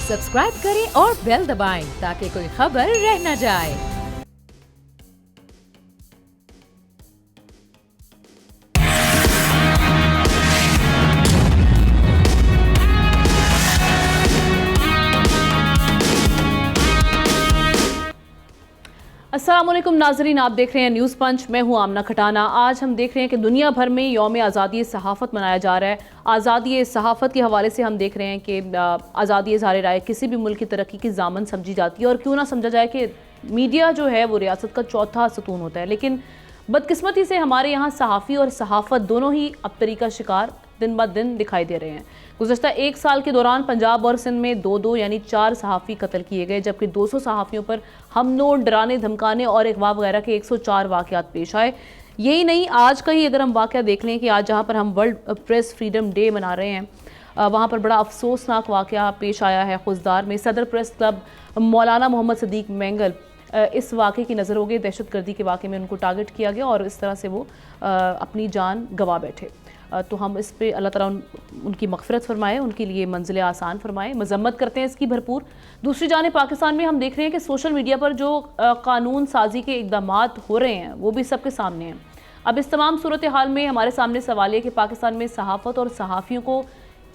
Subscribe करें और bell दबाएं ताकि कोई खबर रह न जाए। अस्सलामुअलैकुम नाजरीन, आप देख रहे हैं न्यूज़ पंच। मैं हूं आमना खटाना। आज हम देख रहे हैं कि दुनिया भर में यौम आज़ादी सहाफ़त मनाया जा रहा है। आज़ादी सहाफ़त के हवाले से हम देख रहे हैं कि आज़ादी इज़हार राय किसी भी मुल्क की तरक्की की ज़ामन समझी जाती है, और क्यों ना समझा जाए कि मीडिया जो है वो रियासत का चौथा सतून होता है। लेकिन बदकिस्मती से हमारे यहाँ सहाफ़ी और सहाफ़त दोनों ही अबतरी का शिकार दिन ब दिन दिखाई दे रहे हैं। गुज़श्ता एक साल के दौरान पंजाब और सिंध में दो यानी 4 सहाफ़ी कत्ल किए गए, जबकि 200 सहाफ़ियों पर हमलों, डराने धमकाने और अगवा वगैरह के 104 वाक़यात पेश आए। यही नहीं, आज का ही अगर हम वाक़या देख लें कि आज जहाँ पर हम वर्ल्ड प्रेस फ्रीडम डे मना रहे हैं, वहाँ पर बड़ा अफसोसनाक वाक़या पेश आया है। खुजदार में सदर प्रेस क्लब मौलाना मोहम्मद सदीक मैंगल इस वाक़े की नज़र हो गई। दहशतगर्दी के वाक़े में उनको टारगेट किया गया और इस तरह से वो अपनी जान गंवा बैठे। तो हम इस पे अल्लाह ताला उनकी मग़फ़िरत फ़रमाए, उनके लिए मंज़िल आसान फ़रमाए। मज़म्मत करते हैं इसकी भरपूर। दूसरी जानिब पाकिस्तान में हम देख रहे हैं कि सोशल मीडिया पर जो कानून साजी के इक़दामात हो रहे हैं वो भी सबके सामने हैं। अब इस तमाम सूरत हाल में हमारे सामने सवाल है कि पाकिस्तान में सहाफ़त और सहाफ़ियों को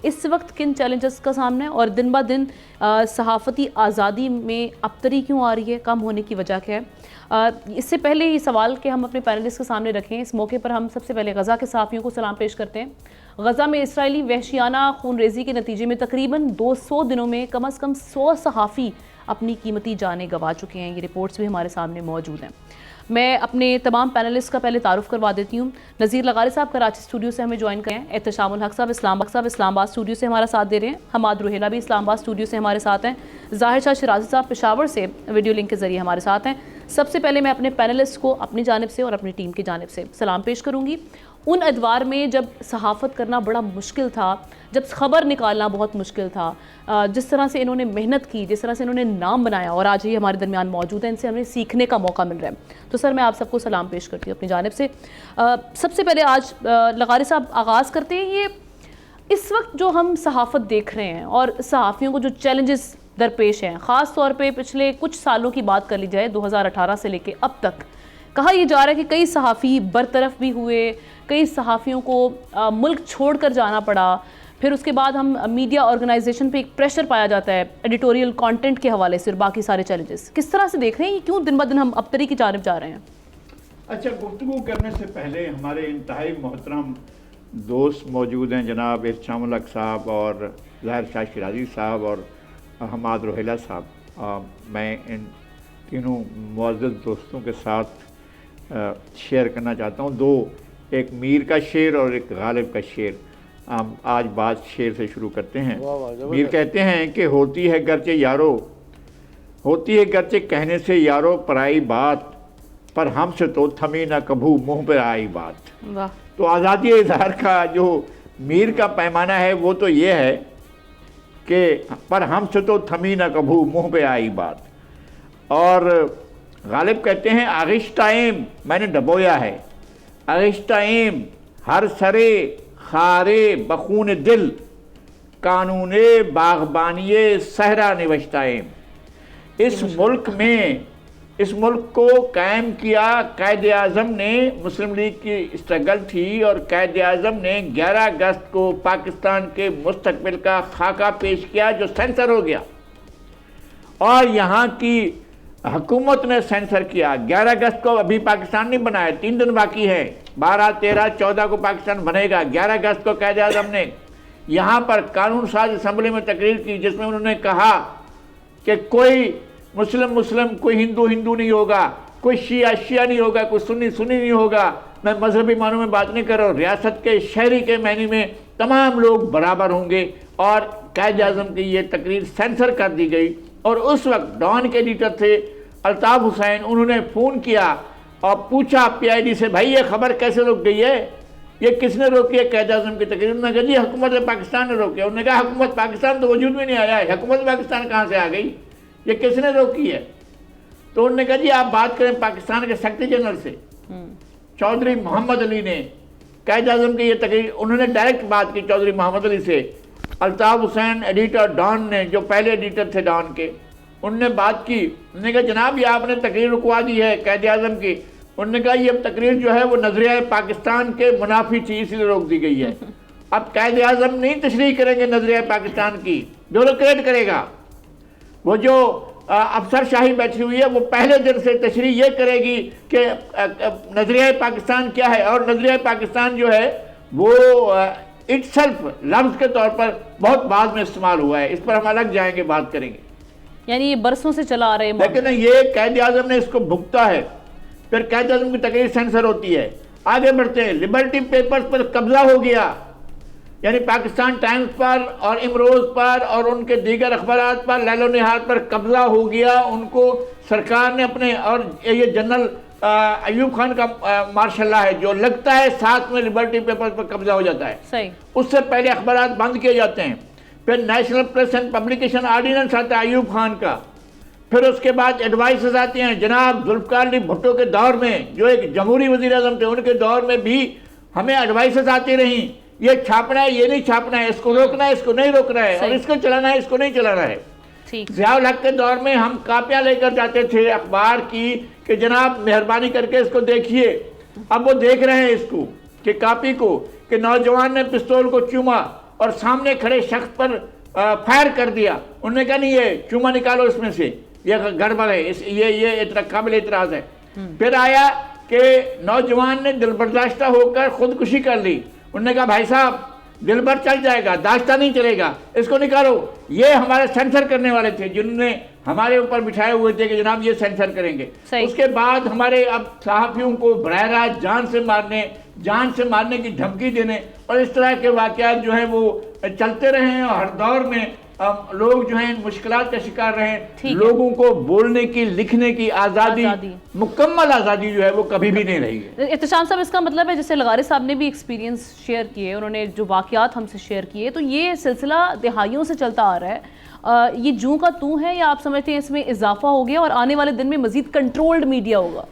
इस वक्त किन चैलेंजेस का सामना है, और दिन ब दिन सहाफ़ती आज़ादी में अबतरी क्यों आ रही है, कम होने की वजह क्या है। इससे पहले ये सवाल कि हम अपने पैनलिस्ट के सामने रखें, इस मौके पर हम सबसे पहले गज़ा के सहाफ़ियों को सलाम पेश करते हैं। गज़ा में इसराइली वहशियाना खूनरेज़ी के नतीजे में तकरीबन 200 दिनों में कम से कम 100 सहाफ़ी अपनी कीमती जानें गंवा चुके हैं। ये रिपोर्ट्स भी हमारे सामने मौजूद हैं। मैं अपने तमाम पैनलिस्ट का पहले तारुफ करवा देती हूँ। नज़ीर लगारी साहब कराची स्टूडियो से हमें ज्वाइन करें। एहतशामुल हक साहब इस्लामाबाद स्टूडियो से हमारा साथ दे रहे हैं। हमाद रुहेला भी इस्लामाबाद स्टूडियो से हमारे साथ हैं। ज़ाहिर शाह शिराजी साहब पेशावर से वीडियो लिंक के ज़रिए हमारे साथ हैं। सबसे पहले मैं अपने पैनलिस्ट को अपनी जानिब से और अपनी टीम की जानिब से सलाम पेश करूँगी। उन अदवार में जब सहाफ़त करना बड़ा मुश्किल था, जब ख़बर निकालना बहुत मुश्किल था, जिस तरह से इन्होंने मेहनत की, जिस तरह से इन्होंने नाम बनाया, और आज ये हमारे दरमियान मौजूद है, इनसे हमें सीखने का मौका मिल रहा है। तो सर, मैं आप सबको सलाम पेश करती हूँ अपनी जानिब से। सबसे पहले आज लगारी साहब आगाज़ करते हैं। ये इस वक्त जो हम सहाफ़त देख रहे हैं और सहाफ़ियों को जो चैलेंजेस दरपेश हैं, ख़ास तौर पे पिछले कुछ सालों की बात कर ली जाए, 2018 से लेके अब तक, कहा यह जा रहा है कि कई सहाफ़ी बरतरफ भी हुए, कई सहाफ़ियों को मुल्क छोड़कर जाना पड़ा। फिर उसके बाद हम मीडिया ऑर्गेनाइजेशन पे एक प्रेशर पाया जाता है एडिटोरियल कंटेंट के हवाले से, और बाकी सारे चैलेंजेस किस तरह से देख रहे हैं, क्यों दिन ब दिन हम अबतरी की जानिब जा रहे हैं? अच्छा, गुफ्तगू करने से पहले हमारे इंतहाई मोहतरम दोस्त मौजूद हैं, जनाब एहतशामुल हक साहब और ज़ाहिर शाह शिराजी साहब और हमाद रुहेला साहब। मैं इन तीनों मुअज़्ज़ज़ दोस्तों के साथ शेयर करना चाहता हूँ दो, एक मीर का शेर और एक गालिब का शेर। आज बात शेर से शुरू करते हैं। मीर कहते हैं कि होती है गरचे यारो, होती है गरचे कहने से यारो पराई बात, पर हमसे तो थमी ना कभू मुँह पर आई बात। तो आज़ादी इज़हार का जो मीर का पैमाना है वो तो ये है कि पर हमसे तो थमी ना कभू मुँह पे आई बात। और गालिब कहते हैं आगिश टाइम मैंने डबोया है, आगिश टाइम हर सरे खारे बखून दिल, कानूने बागबानिये सहरा निवश्ताइम। इस मुल्क को कायम किया कैद आज़म ने। मुस्लिम लीग की स्ट्रगल थी और कैद आज़म ने 11 अगस्त को पाकिस्तान के मुस्तकबिल का खाका पेश किया जो सेंसर हो गया, और यहाँ की हुकूमत ने सेंसर किया। 11 अगस्त को अभी पाकिस्तान नहीं बना है, 3 दिन बाकी है। 12, 13, 14 को पाकिस्तान बनेगा। 11 अगस्त को कैद आज़म ने यहाँ पर कानून साज असम्बली में तकरीर की, जिसमें उन्होंने कहा कि कोई मुस्लिम, कोई हिंदू नहीं होगा, कोई शिया नहीं होगा, कोई सुन्नी नहीं होगा। मैं मजहबी मानों में बात नहीं कर रहा हूँ, रियासत के शहरी के मायने में तमाम लोग बराबर होंगे। और कैद आज़म की ये तकरीर सेंसर कर दी गई। और उस वक्त डॉन के एडिटर थे अल्ताफ़ हुसैन, उन्होंने फ़ोन किया और पूछा PID से, भाई ये खबर कैसे रुक गई है, ये किसने रोकी है कैद आज़म की तकरीर? उन्होंने कहा जी हुकूमत पाकिस्तान ने रोकी है। उन्होंने कहा हुकूमत पाकिस्तान तो वजूद में नहीं आया है, हुकूमत पाकिस्तान कहाँ से आ गई, ये किसने रोकी है? तो उन्होंने कहा जी आप बात करें पाकिस्तान के सेक्रेटरी जनरल से। चौधरी मोहम्मद अली ने कैद आज़म की ये तकरीर, उन्होंने डायरेक्ट बात की चौधरी मोहम्मद अली से, الطاف حسین ایڈیٹر ڈان نے، جو پہلے ایڈیٹر تھے ڈان کے، ان نے بات کی، انہوں نے کہا جناب یہ آپ نے تقریر رکوا دی ہے قائد اعظم کی. انہوں نے کہا یہ تقریر جو ہے وہ نظریہ پاکستان کے منافی تھی، اس لیے روک دی گئی ہے. اب قائد اعظم نہیں تشریح کریں گے نظریہ پاکستان کی، بیوروکریٹ کرے گا. وہ جو افسر شاہی بیٹھی ہوئی ہے وہ پہلے دن سے تشریح یہ کرے گی کہ نظریہ پاکستان کیا ہے. اور نظریہ پاکستان جو ہے وہ اٹ سیلف لفظ کے طور پر بہت بعد میں استعمال ہوا ہے، اس پر ہم الگ جائیں گے، بات کریں گے. یعنی یہ برسوں سے چلا آ رہے ہیں، لیکن یہ قائد اعظم نے اس کو بھگتا ہے. پھر قائد اعظم کی تقریر سینسر ہوتی ہے. آگے بڑھتے ہیں، لبرٹی پیپرز پر قبضہ ہو گیا، یعنی پاکستان ٹائمز پر اور امروز پر اور ان کے دیگر اخبارات پر لیل و نہار پر قبضہ ہو گیا. ان کو سرکار نے اپنے، اور یہ جنرل ایوب خان کا ماشاء اللہ ہے جو لگتا ہے ساتھ میں لبرٹی پیپرز پر قبضہ ہو جاتا ہے. صحیح. اس سے پہلے اخبارات بند کیے جاتے ہیں. پھر national press and publication ordinance آتا ہے ایوب خان کا. پھر اس کے بعد ایڈوائسز آتے ہیں. جناب ذوالفقار علی بھٹو کے دور میں، جو ایک جمہوری وزیر اعظم تھے، ان کے دور میں بھی ہمیں ایڈوائسز آتی رہیں، یہ چھاپنا ہے، یہ نہیں چھاپنا ہے، اس کو روکنا ہے، اس کو نہیں روکنا ہے، اور اس کو چلانا ہے، اس کو نہیں چلانا ہے. ضیاء الحق کے دور میں ہم کاپیاں لے کر جاتے تھے اخبار کی کہ جناب مہربانی کر کے اس کو دیکھیے. اب وہ دیکھ رہے ہیں اس کو کہ کاپی کو، کہ نوجوان نے پستول کو چوما اور سامنے کھڑے شخص پر فائر کر دیا. انہوں نے کہا نہیں یہ چوما نکالو اس میں سے، یہ گڑبڑ ہے، یہ قابل اعتراض ہے. پھر آیا کہ نوجوان نے دل برداشتہ ہو کر خودکشی کر لی. انہوں نے کہا بھائی صاحب دل بر چل جائے گا، داشتہ نہیں چلے گا، اس کو نکالو. یہ ہمارے سینسر کرنے والے تھے جنہوں نے ہمارے اوپر بٹھائے ہوئے تھے کہ جناب یہ سینسر کریں گے. اس کے بعد ہمارے اب صحافیوں کو براہ راست جان سے مارنے کی دھمکی دینے اور اس طرح کے واقعات جو ہیں وہ چلتے رہے ہیں. اور ہر دور میں لوگ جو ہیں مشکلات کا شکار رہے ہیں. لوگوں کو بولنے کی، لکھنے کی آزادی، مکمل آزادی جو ہے وہ کبھی بھی نہیں رہی ہے. احتشام صاحب اس کا مطلب ہے جیسے لغاری صاحب نے بھی ایکسپیرینس شیئر کیے، انہوں نے جو واقعات ہم سے شیئر کیے، تو یہ سلسلہ دہائیوں سے چلتا آ رہا ہے. یہ جوں کا توں ہے یا آپ سمجھتے ہیں اس میں اضافہ ہو گیا اور آنے والے دن میں مزید کنٹرولڈ میڈیا ہوگا؟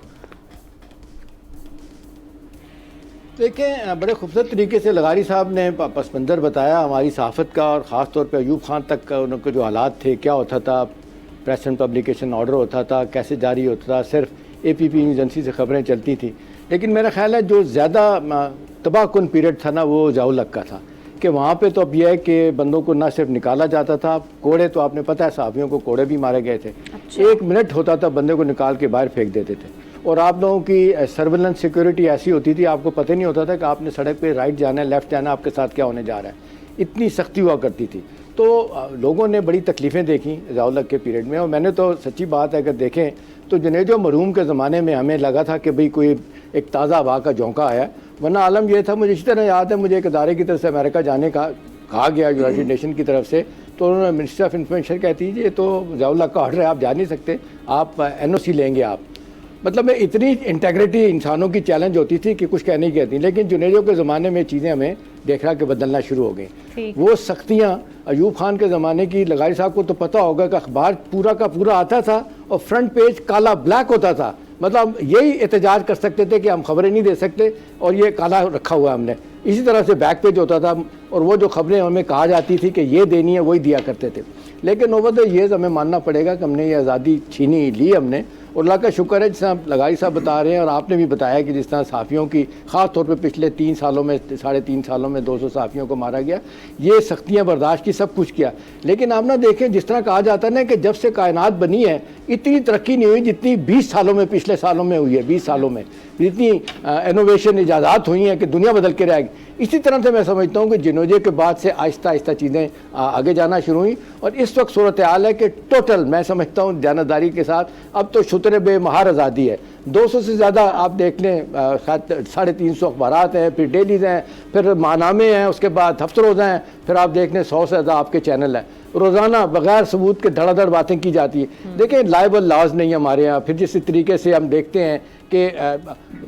دیکھیں بڑے خوبصورت طریقے سے لغاری صاحب نے پس منظر بتایا ہماری صحافت کا، اور خاص طور پہ ایوب خان تک کا ان کے جو حالات تھے، کیا ہوتا تھا، پریس اینڈ پبلیکیشن آرڈر ہوتا تھا، کیسے جاری ہوتا تھا، صرف اے پی پی ایجنسی سے خبریں چلتی تھیں. لیکن میرا خیال ہے جو زیادہ تباہ کن پیریڈ تھا نا وہ ضیاء الحق کا تھا، کہ وہاں پہ تو اب یہ ہے کہ بندوں کو نہ صرف نکالا جاتا تھا، کوڑے تو آپ نے پتہ ہے صحافیوں کو کوڑے بھی مارے گئے تھے. 1 منٹ ہوتا تھا بندے کو نکال کے باہر پھینک دیتے تھے. اور آپ لوگوں کی سرویلنس سیکیورٹی ایسی ہوتی تھی آپ کو پتہ نہیں ہوتا تھا کہ آپ نے سڑک پہ رائٹ جانا ہے، لیفٹ جانا ہے، آپ کے ساتھ کیا ہونے جا رہا ہے. اتنی سختی ہوا کرتی تھی. تو لوگوں نے بڑی تکلیفیں دیکھیں ضیاء الحق کے پیریڈ میں. اور میں نے تو سچی بات ہے اگر دیکھیں تو جنید و مرحوم کے زمانے میں ہمیں لگا تھا کہ بھئی کوئی ایک تازہ ہوا کا جھونکا آیا، ورنہ عالم یہ تھا. مجھے اسی طرح یاد ہے مجھے ایک ادارے کی طرف سے امریکہ جانے کا کہا گیا یونائیٹڈ نیشن کی طرف سے، تو انہوں نے منسٹری آف انفارمیشن کہتی ہے یہ تو ضیاء الحق کا آرڈر ہے، آپ جا نہیں سکتے، آپ NOC لیں گے آپ. مطلب اتنی انٹیگریٹی انسانوں کی چیلنج ہوتی تھی کہ کچھ کہہ نہیں کہتی. لیکن جنیدوں کے زمانے میں چیزیں ہمیں دیکھ رہا کہ بدلنا شروع ہو گئیں. وہ سختیاں ایوب خان کے زمانے کی، لغاری صاحب کو تو پتہ ہوگا کہ اخبار پورا کا پورا آتا تھا اور فرنٹ پیج کالا بلیک ہوتا تھا. مطلب یہی احتجاج کر سکتے تھے کہ ہم خبریں نہیں دے سکتے اور یہ کالا رکھا ہوا ہم نے. اسی طرح سے بیک پیج ہوتا تھا اور وہ جو خبریں ہمیں کہا جاتی تھی کہ یہ دینی ہے وہی دیا کرتے تھے. لیکن اوور دا ایئرز ہمیں ماننا پڑے گا کہ ہم نے یہ آزادی چھینی لی ہم نے. اور اللہ کا شکر ہے جس طرح لغاری صاحب بتا رہے ہیں اور آپ نے بھی بتایا کہ جس طرح صحافیوں کی خاص طور پہ پچھلے 3 سالوں میں 3.5 سالوں میں 200 صحافیوں کو مارا گیا، یہ سختیاں برداشت کی، سب کچھ کیا. لیکن آپ نہ دیکھیں جس طرح کہا جاتا ہے نا کہ جب سے کائنات بنی ہے اتنی ترقی نہیں ہوئی جتنی 20 سالوں میں پچھلے سالوں میں ہوئی ہے. 20 سالوں میں جتنی انوویشن ایجادات ہوئی ہیں کہ دنیا بدل کے رہ گئی. اسی طرح سے میں سمجھتا ہوں کہ جنوجے کے بعد سے آہستہ آہستہ چیزیں آگے جانا شروع ہوئیں. اور اس وقت صورتحال ہے کہ ٹوٹل میں سمجھتا ہوں جانبداری کے ساتھ اب تو شتر بے مہار آزادی ہے. 200 سے زیادہ آپ دیکھ لیں 350 اخبارات ہیں، پھر ڈیلیز ہیں، پھر ماہنامے ہیں، اس کے بعد ہفتہ روزہ ہیں، پھر آپ دیکھ لیں 100 سے زیادہ آپ کے چینل ہیں. روزانہ بغیر ثبوت کے دھڑا دھڑ باتیں کی جاتی ہیں. دیکھیں لائبل لاز نہیں ہمارے یہاں. پھر جس طریقے سے ہم دیکھتے ہیں کہ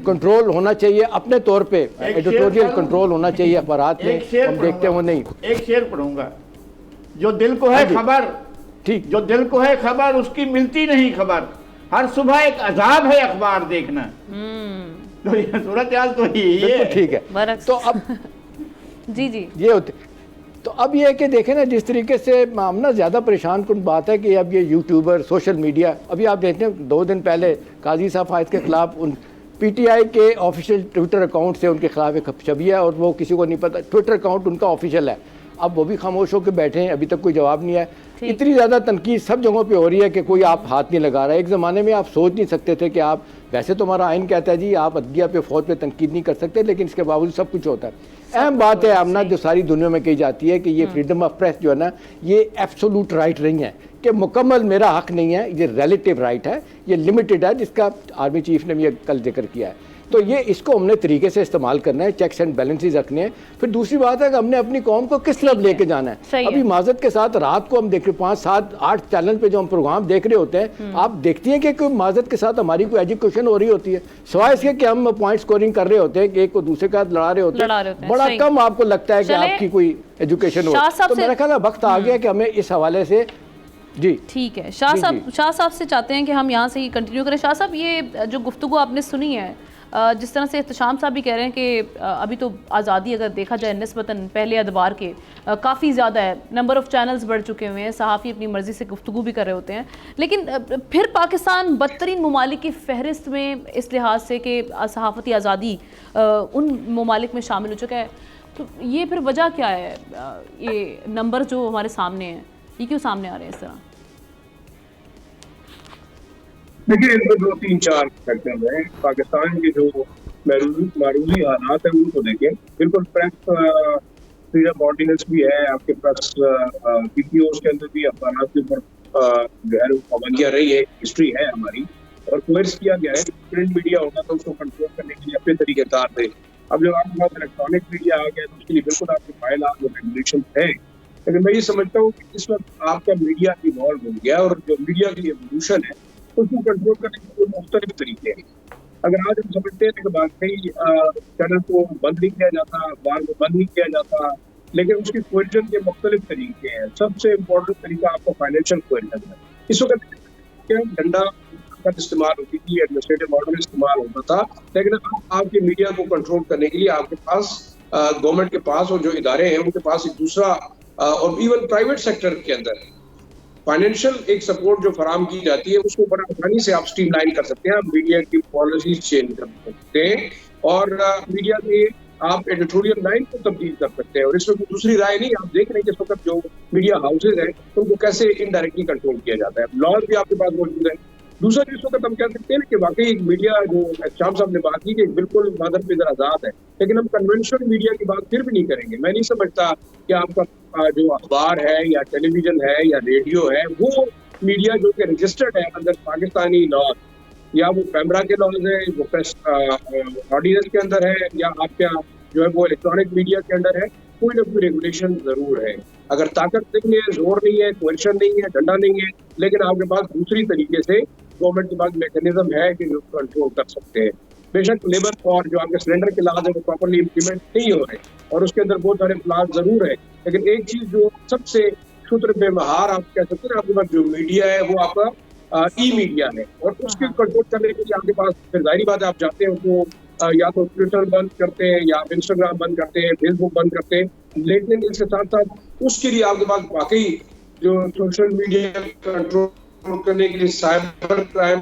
کنٹرول ہونا چاہیے اپنے طور پہ، ایڈیٹوریل کنٹرول ہونا چاہیے اخبارات میں، ہم دیکھتے ہیں وہ نہیں. ایک شعر پڑھوں گا، جو دل کو ہے خبر، ٹھیک، جو دل کو ہے خبر اس کی ملتی نہیں خبر، ہر صبح ایک عذاب ہے اخبار دیکھنا. تو یہ صورتحال تو یہی ہے. ٹھیک ہے. تو اب جی یہ ہوتے تو اب یہ ہے کہ دیکھیں نا جس طریقے سے ہم نا زیادہ پریشان کن بات ہے کہ اب یہ یوٹیوبر سوشل میڈیا, ابھی آپ دیکھتے ہیں 2 دن پہلے قاضی صاحب فائز کے خلاف ان پی ٹی آئی کے آفیشیل ٹویٹر اکاؤنٹ سے ان کے خلاف ایک چھوی ہے اور وہ کسی کو نہیں پتہ, ٹویٹر اکاؤنٹ ان کا آفیشیل ہے. اب وہ بھی خاموش ہو کے بیٹھے ہیں, ابھی تک کوئی جواب نہیں ہے. اتنی زیادہ تنقید سب جگہوں پہ ہو رہی ہے کہ کوئی آپ ہاتھ نہیں لگا رہا ہے. ایک زمانے میں آپ سوچ نہیں سکتے تھے کہ آپ, ویسے تو ہمارا آئین کہتا ہے جی آپ عدلیہ پہ فوج پہ تنقید نہیں کر سکتے, لیکن اس کے باوجود سب کچھ ہوتا ہے. اہم بات ہے آمنہ جو ساری دنیا میں کہی جاتی ہے کہ یہ فریڈم آف پریس جو ہے نا یہ ایبسولوٹ رائٹ نہیں ہے, کہ مکمل میرا حق نہیں ہے, یہ ریلیٹیو رائٹ ہے, یہ لمیٹڈ ہے, جس کا آرمی چیف نے بھی یہ کل ذکر کیا ہے. تو یہ اس کو ہم نے طریقے سے استعمال کرنا ہے, چیکس اینڈ بیلنسز رکھنے ہیں. پھر دوسری بات ہے کہ ہم نے اپنی قوم کو کس طرف لے کے جانا ہے. ابھی معذرت کے ساتھ رات کو ہم دیکھ رہے 5 7 8 چینل پہ جو ہم پروگرام دیکھ رہے ہوتے ہیں, آپ دیکھتی ہیں کہ کوئی معذرت کے ساتھ ہماری کوئی ایجوکیشن ہو رہی ہوتی ہے, سوائے اس کے کہ ہم پوائنٹ سکورنگ کر رہے ہوتے ہیں, کہ ایک کو دوسرے کے ساتھ لڑا رہے ہوتے ہیں. بڑا کم آپ کو لگتا ہے کہ آپ کی کوئی ایجوکیشن ہو. تو میرا خیال ہے وقت آ گیا کہ ہمیں اس حوالے سے جی ٹھیک ہے. شاہ صاحب سے چاہتے ہیں کہ ہم یہاں سے ہی کنٹینیو کریں. شاہ صاحب یہ جو گفتگو آپ نے سنی ہے, جس طرح سے احتشام صاحب بھی کہہ رہے ہیں کہ ابھی تو آزادی اگر دیکھا جائے نسبتاً پہلے ادوار کے کافی زیادہ ہے, نمبر آف چینلز بڑھ چکے ہوئے ہیں, صحافی اپنی مرضی سے گفتگو بھی کر رہے ہوتے ہیں, لیکن پھر پاکستان بدترین ممالک کی فہرست میں اس لحاظ سے کہ صحافتی آزادی ان ممالک میں شامل ہو چکا ہے. تو یہ پھر وجہ کیا ہے, یہ نمبر جو ہمارے سامنے ہیں یہ کیوں سامنے آ رہے ہیں اس طرح؟ دیکھیے ان کو 2-3-4 فیکٹر ہیں. پاکستان کے جو معروضی حالات ہیں ان کو دیکھیں. بالکل پریس فریڈم آرڈیننس بھی ہے آپ کے پاس, پی پی اوز کے اندر بھی اخبارات کے اوپر جو ہے پابندیاں رہی ہے, ہسٹری ہے ہماری, اور کوئرس کیا گیا ہے. پرنٹ میڈیا ہوتا تو اس کو کنٹرول کرنے کے لیے اپنے طریقہ کار تھے. اب جب آپ کے پاس الیکٹرانک میڈیا آ گیا تو اس کے لیے بالکل آپ کے فائلات اور ریگولیشن ہیں. لیکن میں یہ سمجھتا ہوں کہ اس وقت آپ کا میڈیا ایوالو ہو گیا, اور جو میڈیا کی ایولیوشن ہے اس کو کنٹرول کرنے کے مختلف طریقے ہیں. اگر آج ہم سمجھتے ہیں کہ باقی چینل کو بند نہیں کیا جاتا, اخبار کو بند نہیں کیا جاتا, لیکن اس کی کوئرشن کے مختلف طریقے ہیں. سب سے امپورٹنٹ طریقہ آپ کو فائنینشیل کوئرشن ہے. اس وقت ڈنڈا استعمال ہوتی تھی, ایڈمنسٹریٹو آرڈر استعمال ہوتا تھا, لیکن آپ کے میڈیا کو کنٹرول کرنے کے لیے آپ کے پاس گورنمنٹ کے پاس اور جو ادارے ہیں ان کے پاس ایک دوسرا, اور ایون پرائیویٹ سیکٹر کے اندر فائنینشیل ایک سپورٹ جو فراہم کی جاتی ہے اس کو بڑا آسانی سے آپ اسٹریم لائن کر سکتے ہیں. آپ میڈیا کی پالیسیز چینج کر سکتے ہیں, اور میڈیا کے آپ ایڈیٹوریل لائن کو تبدیل کر سکتے ہیں. اور اس میں کوئی دوسری رائے نہیں, آپ دیکھ رہے ہیں کہ اس وقت جو میڈیا ہاؤسز ہیں ان کو کیسے انڈائریکٹلی کنٹرول کیا جاتا ہے. لاز بھی آپ کے پاس موجود ہے. دوسرا اس وقت ہم کہہ سکتے ہیں کہ واقعی ایک میڈیا جو شام صاحب نے بات کی کہ بالکل مادر پہ آزاد ہے, لیکن ہم کنونشنل میڈیا کی بات پھر بھی نہیں کریں گے. میں نہیں سمجھتا کہ آپ کا جو اخبار ہے یا ٹیلی ویژن ہے یا ریڈیو ہے وہ میڈیا جو کہ رجسٹرڈ ہے اندر پاکستانی لاز, یا وہ پیمرا کے لاز ہے, وہ پریس آرڈیننس کے اندر ہے, یا آپ کا جو ہے وہ الیکٹرانک میڈیا کے اندر ہے, کوئی نہ کوئی ریگولیشن ضرور ہے. اگر طاقت نہیں ہے, زور نہیں ہے, کوئرشن نہیں ہے, ڈنڈا نہیں ہے, لیکن آپ کے پاس دوسری طریقے سے گورنمنٹ کے پاس میکینزم ہے کہ جو کنٹرول کر سکتے ہیں. بے شک لیبر اور جو آپ کے سلینڈر کے لاز ہے وہ پراپرلی امپلیمنٹ نہیں ہو رہے, اور اس کے اندر بہت سارے فلاز ضرور ہے. لیکن ایک چیز جو سب سے شطر بے مہار آپ کہہ سکتے ہیں, آپ کے پاس جو میڈیا ہے وہ آپ کا ای میڈیا ہے, اور اس کی کنٹرول کرنے کے لیے آپ کے پاس پھر ظاہری بات ہے آپ جاتے ہیں تو یا تو ٹویٹر بند کرتے ہیں, یا آپ انسٹاگرام بند کرتے ہیں, فیس بک بند کرتے ہیں. لیکن اس کے ساتھ ساتھ اس کے لیے آپ کے پاس واقعی جو سوشل میڈیا کنٹرول کرنے کے لیے سائبر کرائم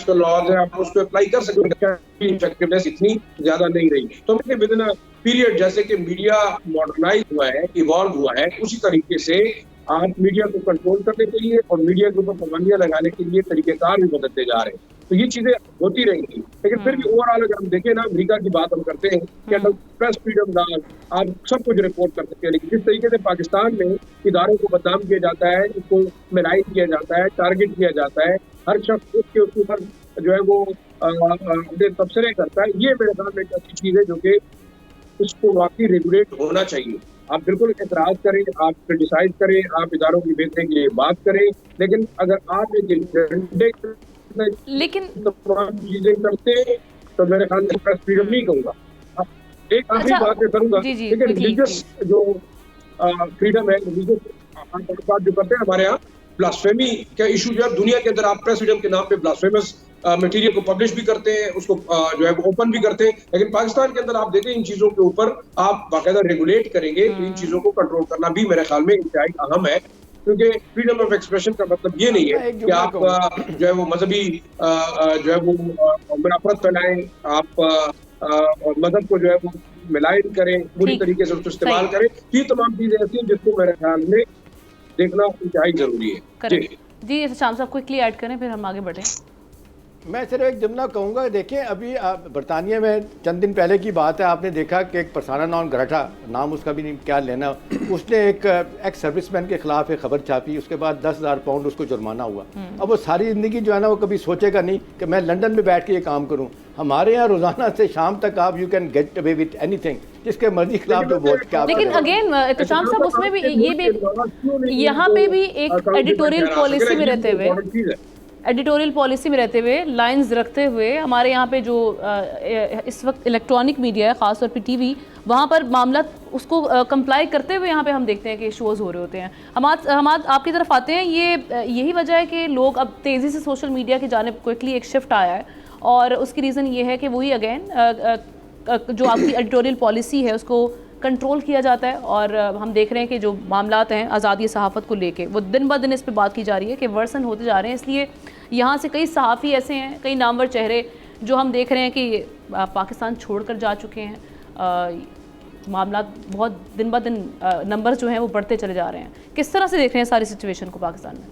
لاز ہے, آپ اس کو اپلائی کر سکتے ہیں. افیکٹونیس اتنی زیادہ نہیں رہی. تو ودن پیریڈ جیسے کہ میڈیا ماڈرنائز ہوا ہے, ایوالو ہوا ہے, اسی طریقے سے آپ میڈیا کو کنٹرول کرنے کے لیے اور میڈیا کے اوپر پابندیاں لگانے کے لیے طریقہ کار بھی بدلتے جا رہے ہیں. تو یہ چیزیں ہوتی رہیں گی. لیکن پھر بھی اوور آل اگر ہم دیکھیں نا, امریکہ کی بات ہم کرتے ہیں کہ پریس فریڈم لاز آپ سب کچھ رپورٹ کر سکتے ہیں, لیکن جس طریقے سے پاکستان میں اداروں کو بدنام کیا جاتا ہے, اس کو ملائن کیا جاتا ہے, ٹارگٹ کیا جاتا ہے, ہر شخص اس کے اوپر جو ہے وہ تبصرے کرتا ہے, یہ میرے خیال میں ایک ایسی چیز ہے جو کہ اس کو واقعی ریگولیٹ ہونا چاہیے. آپ بالکل اعتراض کریں, آپ کرٹیسائز کریں, آپ اداروں کی بہتری کے لیے بات کریں, لیکن اگر آپ لیکن تمام چیزیں کرتے تو میرے خیال میں پریس فریڈم نہیں کہوں گا. ایک آخری بات میں کروں گا, لیکن ریلیجس جو فریڈم ہے, ریلیجس جو کرتے ہیں ہمارے یہاں بلاسفیمی کا ایشو جو ہے دنیا کے اندر, آپ پریس فریڈم کے نام پہ بلاسفیمس मटेरियल को पब्लिश भी करते हैं, उसको जो है वो ओपन भी करते हैं, लेकिन पाकिस्तान के अंदर आप देखें इन चीजों के ऊपर आप बाकायदा रेगुलेट करेंगे तो इन चीजों को कंट्रोल करना भी मेरे ख्याल में इंतहाई अहम है, क्योंकि फ्रीडम ऑफ एक्सप्रेशन का मतलब ये नहीं है कि आप जो है वो मजहबी जो है वो नफरत फैलाएं, आप मजहब को जो है वो मिलायन करें, बुरी तरीके से उसको इस्तेमाल करें। ये तमाम चीजें ऐसी हैं जिसको मेरे ख्याल में देखना इंतहाई जरूरी है। जी शाम साहब क्विकली ऐड करें फिर हम आगे बढ़ें। मैं सिर्फ एक जुमला कहूँगा, देखिए अभी बरतानिया में चंद दिन पहले की बात है, आपने देखा कि एक पर्सना नॉन ग्राटा, नाम उसका भी नहीं क्या लेना, उसने एक एक्स सर्विसमैन के खिलाफ एक खबर छापी, उसके बाद 10,000 पाउंड उसको जुर्माना हुआ। अब वो सारी ज़िंदगी जो है ना वो कभी सोचेगा नहीं कि मैं लंदन में बैठ के ये काम करूँ। हमारे यहाँ रोज़ाना से शाम तक आप you can get away with anything, जिसके मर्जी खिलाफ जो वोट क्या। लेकिन अगेन इत्तेशाम साहब उसमें भी ये भी यहाँ पे भी एक एडिटोरियल पॉलिसी में रहते हुए लाइंस रखते हुए हमारे यहाँ पे जो इस वक्त इलेक्ट्रॉनिक मीडिया है, ख़ासतौर पे टीवी, वहाँ पर मामला उसको कंप्लाई करते हुए यहाँ पे हम देखते हैं कि शोज़ हो रहे होते हैं। हम आपकी तरफ आते हैं, यही वजह है कि लोग अब तेज़ी से सोशल मीडिया की जानिब क्विकली एक शिफ्ट आया है, और उसकी रीज़न ये है कि वही अगेन जो आपकी एडिटोरियल पॉलिसी है उसको कंट्रोल किया जाता है, और हम देख रहे हैं कि जो मामलात हैं आज़ादी सहाफ़त को लेके वो दिन ब दिन इस पे बात की जा रही है कि वर्सन होते जा रहे हैं। इसलिए यहाँ से कई सहाफ़ी ऐसे हैं, कई नामवर चेहरे जो हम देख रहे हैं कि पाकिस्तान छोड़कर जा चुके हैं। मामलात बहुत दिन ब दिन नंबर जो हैं वो बढ़ते चले जा रहे हैं। किस तरह से देख रहे हैं सारी सिचुएशन को पाकिस्तान में?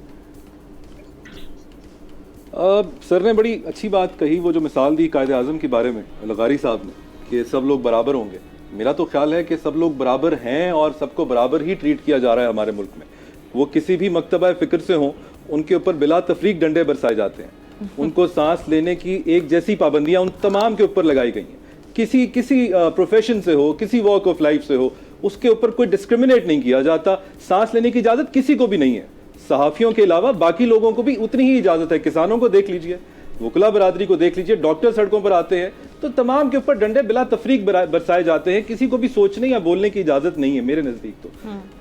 सर ने बड़ी अच्छी बात कही, वो जो मिसाल दी कायदे आज़म के बारे में लगारी साहब ने कि सब लोग बराबर होंगे। मेरा तो ख्याल है कि सब लोग बराबर हैं और सबको बराबर ही ट्रीट किया जा रहा है हमारे मुल्क में। वो किसी भी मकतबा फ़िक्र से हों, उनके ऊपर बिला तफरीक डंडे बरसाए जाते हैं। उनको सांस लेने की एक जैसी पाबंदियां उन तमाम के ऊपर लगाई गई हैं। किसी प्रोफेशन से हो, किसी वॉक ऑफ लाइफ से हो, उसके ऊपर कोई डिस्क्रिमिनेट नहीं किया जाता। सांस लेने की इजाज़त किसी को भी नहीं है। सहाफ़ियों के अलावा बाकी लोगों को भी उतनी ही इजाज़त है। किसानों को देख लीजिए, वकला बरादरी को देख लीजिए, डॉक्टर सड़कों पर आते हैं तो तमाम के ऊपर डंडे बिला तफरीक बरसाए जाते हैं। किसी को भी सोचने या बोलने की इजाज़त नहीं है मेरे नज़दीक तो।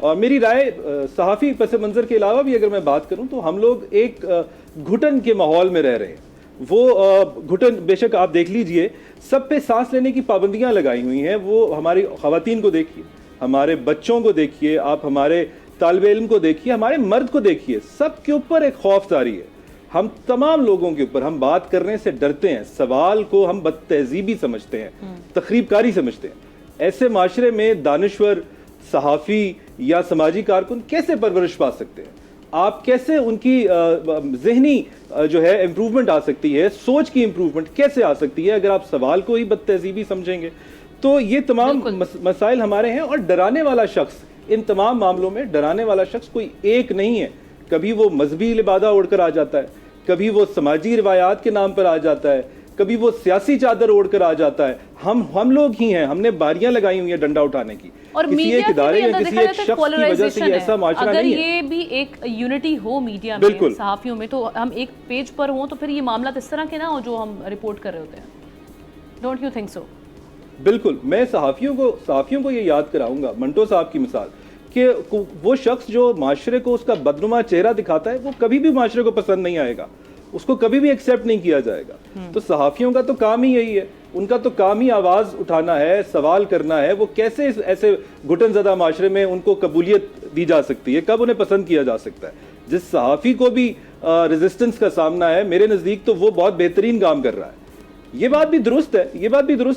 और मेरी राय सहाफ़ी पस मंज़र के अलावा भी अगर मैं बात करूं तो हम लोग एक घुटन के माहौल में रह रहे हैं। वो घुटन बेशक आप देख लीजिए, सब पे सांस लेने की पाबंदियां लगाई हुई हैं। वो हमारी ख़वातीन को देखिए, हमारे बच्चों को देखिए, आप हमारे तालिब इल्म को देखिए, हमारे मर्द को देखिए, सब के ऊपर एक खौफ जारी है। हम तमाम लोगों के ऊपर हम बात करने से डरते हैं, सवाल को हम बदतहजीबी समझते हैं, तखरीबकारी समझते हैं। ऐसे माशरे में दानिश्वर, सहाफ़ी या समाजी कारकुन कैसे परवरिश पा सकते हैं? आप कैसे उनकी ज़हनी जो है इम्प्रूवमेंट आ सकती है, सोच की इम्प्रूवमेंट कैसे आ सकती है अगर आप सवाल को ही बदतहजीबी समझेंगे? तो ये तमाम मसाइल हमारे हैं। और डराने वाला शख्स इन तमाम मामलों में, डराने वाला शख्स कोई एक नहीं है। कभी वो मजहबी लिबादा ओढ़कर आ जाता है, कभी वो समाजी रिवायात के नाम पर आ जाता है, कभी वो सियासी चादर ओढ़कर आ जाता है। हम लोग ही हैं, हमने बारियां लगाई हुई हैं डंडा उठाने की। और किसी एक इदारे या किसी एक शख्स की वजह से ऐसा माशरा नहीं है। अगर ये भी एक यूनिटी हो मीडिया में, सहाफ़ियों में, तो हम एक पेज पर हों तो फिर ये मामला इस तरह के ना हो जो हम रिपोर्ट कर रहे होते हैं। Don't you think so? बिल्कुल। मैं सहाफ़ियों को ये याद कराऊंगा, मंटो साहब की मिसाल, कि वो शख्स जो माशरे को उसका बदनुमा चेहरा दिखाता है वो कभी भी माशरे को पसंद नहीं आएगा, उसको कभी भी एक्सेप्ट नहीं किया जाएगा। तो सहाफ़ियों का तो काम ही यही है, उनका तो काम ही आवाज़ उठाना है, सवाल करना है। वो कैसे ऐसे घुटन ज़दा माशरे में उनको कबूलियत दी जा सकती है, कब उन्हें पसंद किया जा सकता है? जिस सहाफ़ी को भी रेजिस्टेंस का सामना है, मेरे नज़दीक तो वो बहुत बेहतरीन काम कर रहा है। ये बात भी दुरुस्त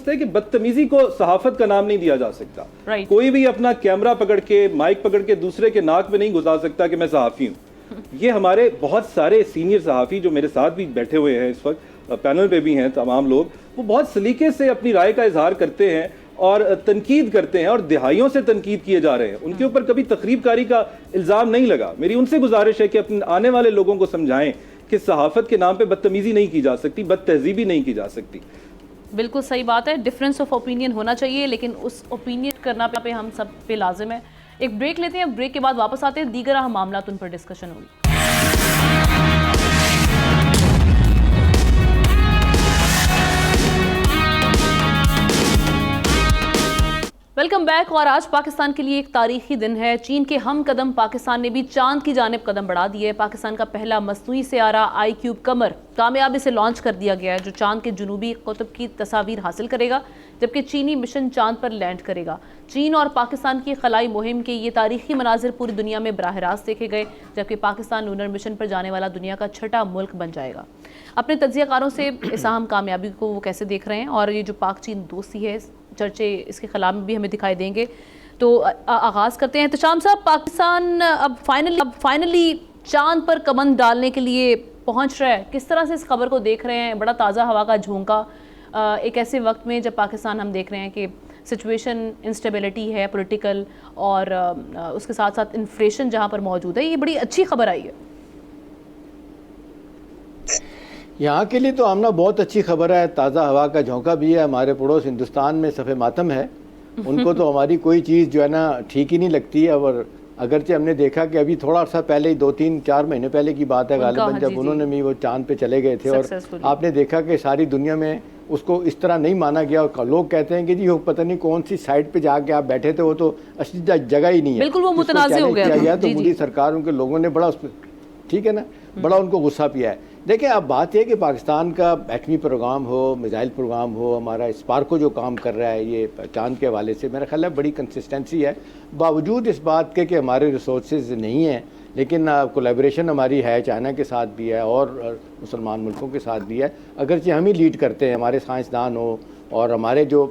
है कि बदतमीजी को सहाफत का नाम नहीं दिया जा सकता। कोई भी अपना कैमरा पकड़ के, माइक पकड़ के दूसरे के नाक में नहीं घुसा सकता कि मैं सहाफ़ी हूँ। ये हमारे बहुत सारे सीनियर सहाफ़ी जो मेरे साथ भी बैठे हुए हैं, इस वक्त पैनल पे भी हैं तमाम लोग, वो बहुत सलीके से अपनी राय का इजहार करते हैं और तनकीद करते हैं, और दिहाइयों से तनकीद किए जा रहे हैं। उनके ऊपर कभी तकरीबकारी का इल्ज़ाम नहीं लगा। मेरी उनसे गुजारिश है कि अपने आने वाले लोगों को समझाएं कि सहाफत के नाम पे बदतमीजी नहीं की जा सकती, बदतहजीबी नहीं की जा सकती। बिल्कुल सही बात है। डिफरेंस ऑफ ओपिनियन होना चाहिए, लेकिन उस ओपिनियन करना पे हम सब पे लाजिम है। एक ब्रेक लेते हैं, ब्रेक के बाद वापस आते हैं, दीगर अहम मामलात उन पर डिस्कशन होगी। Welcome back. और आज पाकिस्तान के लिए एक तारीखी दिन है। चीन के हम कदम पाकिस्तान ने भी चांद की जानिब कदम बढ़ा दिए। पाकिस्तान का पहला मसनूई सियारा आई-क्यूब कमर कामयाबी से लॉन्च कर दिया गया है, जो चांद के जुनूबी कुतुब की तस्वीर हासिल करेगा, जबकि चीनी मिशन चांद पर लैंड करेगा। चीन और पाकिस्तान की खलाई मुहिम के ये तारीखी मनाजिर पूरी दुनिया में बराह रास्त देखे गए, जबकि पाकिस्तान लूनर मिशन पर जाने वाला दुनिया का छठा मुल्क बन जाएगा। अपने तज्जियाकारों से इस अहम कामयाबी को वो कैसे देख रहे हैं और ये जो पाक चीन दोस्ती है, चर्चे इसके खिलाफ भी हमें दिखाई देंगे। तो आगाज़ करते हैं। एहतशाम साहब, पाकिस्तान अब फाइनली चांद पर कमंद डालने के लिए पहुंच रहा है, किस तरह से इस खबर को देख रहे हैं? बड़ा ताज़ा हवा का झोंका एक ऐसे वक्त में जब पाकिस्तान हम देख रहे हैं कि सिचुएशन इंस्टेबिलिटी है पॉलिटिकल, और उसके साथ साथ इन्फ्लेशन जहां पर मौजूद है, ये बड़ी अच्छी खबर आई है। यहाँ के लिए तो आमना बहुत अच्छी खबर है, ताज़ा हवा का झोंका भी है। हमारे पड़ोस हिंदुस्तान में सफ़े मातम है, उनको तो हमारी कोई चीज़ जो है ना ठीक ही नहीं लगती है। और अगरचे हमने देखा कि अभी थोड़ा सा पहले ही 2-3-4 महीने पहले की बात है गालिबन, जब उन्होंने भी वो चांद पे चले गए थे, और आपने देखा कि सारी दुनिया में उसको इस तरह नहीं माना गया। और लोग कहते हैं कि जी वो पता नहीं कौन सी साइड पे जाके आप बैठे थे, वो तो असली जगह ही नहीं है, बिल्कुल वो मुतनाज़ हो गया। तो मोदी सरकार, उनके लोगों ने बड़ा, ठीक है ना, बड़ा उनको गुस्सा पिया है। देखिए, अब बात यह कि पाकिस्तान का एटमी प्रोग्राम हो, मिसाइल प्रोग्राम हो, हमारा स्पार्को जो काम कर रहा है ये चांद के हवाले से, मेरा ख्याल है बड़ी कंसिस्टेंसी है, बावजूद इस बात के कि हमारे रिसोर्सेज नहीं हैं, लेकिन कोलैबोरेशन हमारी है, चाइना के साथ भी है और मुसलमान मुल्कों के साथ भी है। अगरचे हम ही लीड करते हैं, हमारे साइंसदान हो और हमारे जो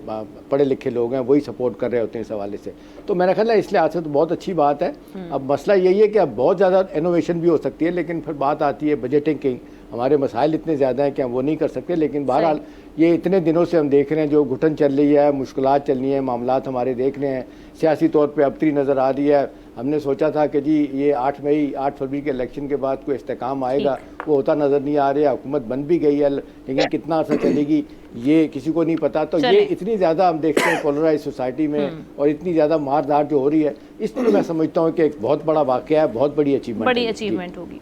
पढ़े लिखे लोग हैं वही सपोर्ट कर रहे होते हैं इस हवाले से, तो मेरा ख्याल है इस लिहाज से तो बहुत अच्छी बात है। अब मसला यही है कि अब बहुत ज़्यादा इनोवेशन भी हो सकती है, लेकिन फिर बात आती है बजटिंग की। हमारे मसाइल इतने ज़्यादा हैं कि हम वो नहीं कर सकते, लेकिन बहरहाल ये इतने दिनों से हम देख रहे हैं जो घुटन चल रही है, मुश्किलात चल रही हैं, मामलात हमारे देख रहे हैं, सियासी तौर पे अबतरी नज़र आ रही है। हमने सोचा था कि जी ये 8 फरवरी के इलेक्शन के बाद कोई इस्तेकाम आएगा, वो होता नज़र नहीं आ रहा। हुकूमत बन भी गई है, लेकिन कितना अर्सा चलेगी ये किसी को नहीं पता। तो ये इतनी ज़्यादा हम देखते हैं पोलराइज सोसाइटी में, और इतनी ज़्यादा मारदार जो हो रही है, इसलिए मैं समझता हूँ कि एक बहुत बड़ा वाक़या है, बहुत बड़ी अचीवमेंट होगी।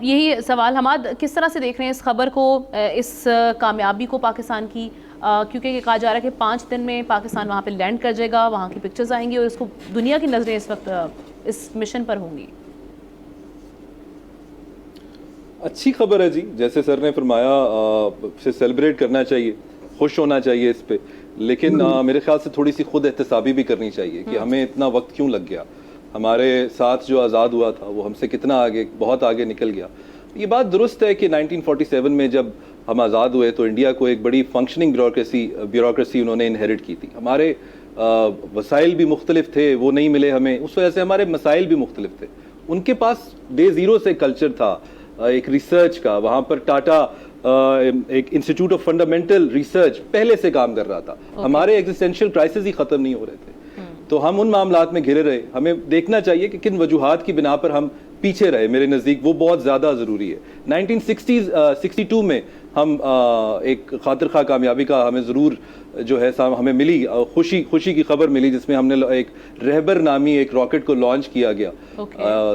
यही सवाल हमाद, किस तरह से देख रहे हैं इस खबर को, इस कामयाबी को पाकिस्तान की, क्योंकि कहा जा रहा है कि 5 दिन में पाकिस्तान वहाँ पे लैंड कर जाएगा, वहाँ की पिक्चर्स आएंगी और इसको दुनिया की नज़रें इस वक्त इस मिशन पर होंगी। अच्छी खबर है जी, जैसे सर ने फरमाया, इसे सेलिब्रेट करना चाहिए, खुश होना चाहिए इस पे, लेकिन मेरे ख्याल से थोड़ी सी खुद एहतसाबी भी करनी चाहिए कि हमें इतना वक्त क्यों लग गया। हमारे साथ जो आज़ाद हुआ था वो हमसे कितना आगे, बहुत आगे निकल गया। ये बात दुरुस्त है कि 1947 में जब हम आज़ाद हुए तो इंडिया को एक बड़ी फंक्शनिंग ब्यूरोक्रेसी उन्होंने इनहेरिट की थी। हमारे वसाइल भी मुख्तलिफ थे, वो नहीं मिले हमें, उस वजह से हमारे मसाइल भी मुख्तलिफ थे। उनके पास डे ज़ीरो से कल्चर था, एक रिसर्च का। वहाँ पर टाटा एक इंस्टीट्यूट ऑफ फंडामेंटल रिसर्च पहले से काम कर रहा था। हमारे एग्जिस्टेंशियल क्राइसिस ही ख़त्म नहीं हो रहे थे, तो हम उन मामलात में घिरे रहे। हमें देखना चाहिए कि किन वजूहात की बिना पर हम पीछे रहे। मेरे नज़दीक वो बहुत ज़्यादा ज़रूरी है। 1962 में हम एक खातिर खा कामयाबी का हमें ज़रूर जो है हमें मिली, खुशी की खबर मिली, जिसमें हमने एक रहबर नामी एक रॉकेट को लॉन्च किया गया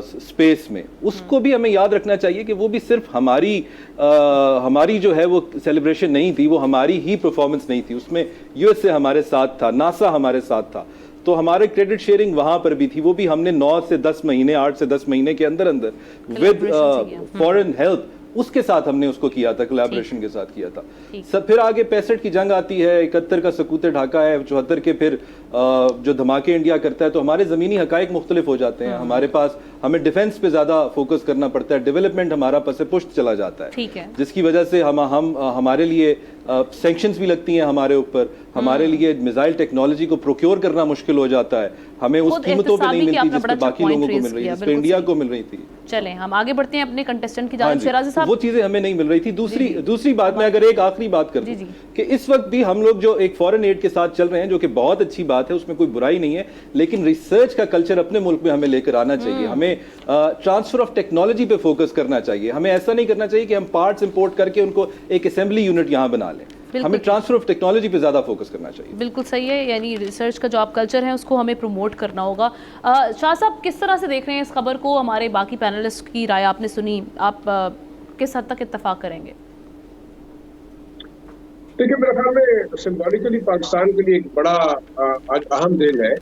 स्पेस में। उसको भी हमें याद रखना चाहिए कि वो भी सिर्फ हमारी जो है वो सेलिब्रेशन नहीं थी, वो हमारी ही परफॉर्मेंस नहीं थी, उसमें यूएसए हमारे साथ था, नासा हमारे साथ था, तो हमारे क्रेडिट शेयरिंग वहां पर भी थी। वो भी हमने 9 से 10 महीने, 8 से 10 महीने के अंदर विद फॉरेन हेल्प उसके साथ हमने उसको किया था, कोलैबोरेशन के साथ किया था। सब फिर आगे 65 की जंग आती है, 71 का सकूत ढाका है, 74 के फिर जो धमाके इंडिया करता है, तो हमारे ज़मीनी हकाइक मुख्तलिफ हो जाते हैं। हमारे पास हमें डिफेंस पे ज़्यादा फोकस करना पड़ता है, डेवलपमेंट हमारा पसे पुष्ट चला जाता है, जिसकी वजह से हमारे लिए सैंक्शंस भी लगती हैं हमारे ऊपर, हमारे लिए मिसाइल टेक्नोलॉजी को प्रोक्योर करना मुश्किल हो जाता है, हमें उस कीमतों पे नहीं मिलती जिस पे बाकी लोगों को मिल रही है, जिस पे इंडिया को मिल रही थी। चलें हम आगे बढ़ते हैं अपने कंटेस्टेंट की जानिब। शिराज़ी साहब, वो चीजें हमें नहीं मिल रही थी। दूसरी बात, मैं अगर एक आखिरी बात कर दूं कि इस वक्त भी हम लोग जो एक फॉरेन एड के साथ चल रहे हैं, जो कि बहुत अच्छी बात है, उसमें कोई बुराई नहीं है, लेकिन रिसर्च का कल्चर अपने मुल्क में हमें लेकर आना चाहिए। हमें ट्रांसफर ऑफ टेक्नोलॉजी पे फोकस करना चाहिए। हमें ऐसा नहीं करना चाहिए कि हम पार्ट्स इंपोर्ट करके उनको एक असेंबली यूनिट यहाँ बना लें। हमें ट्रांसफर ऑफ टेक्नोलॉजी पे ज़्यादा फोकस करना चाहिए। बिल्कुल सही है, यानी रिसर्च का जो आप कल्चर है उसको हमें प्रमोट करना होगा। शाह साहब, किस तरह से देख रहे हैं इस खबर को? हमारे बाकी पैनलिस्ट की राय आपने सुनी, आप किस हद तक इत्तफाक करेंगे? देखिए मेरे ख्याल में सिम्बॉलिकली पाकिस्तान के लिए एक बड़ा आज अहम दिन है,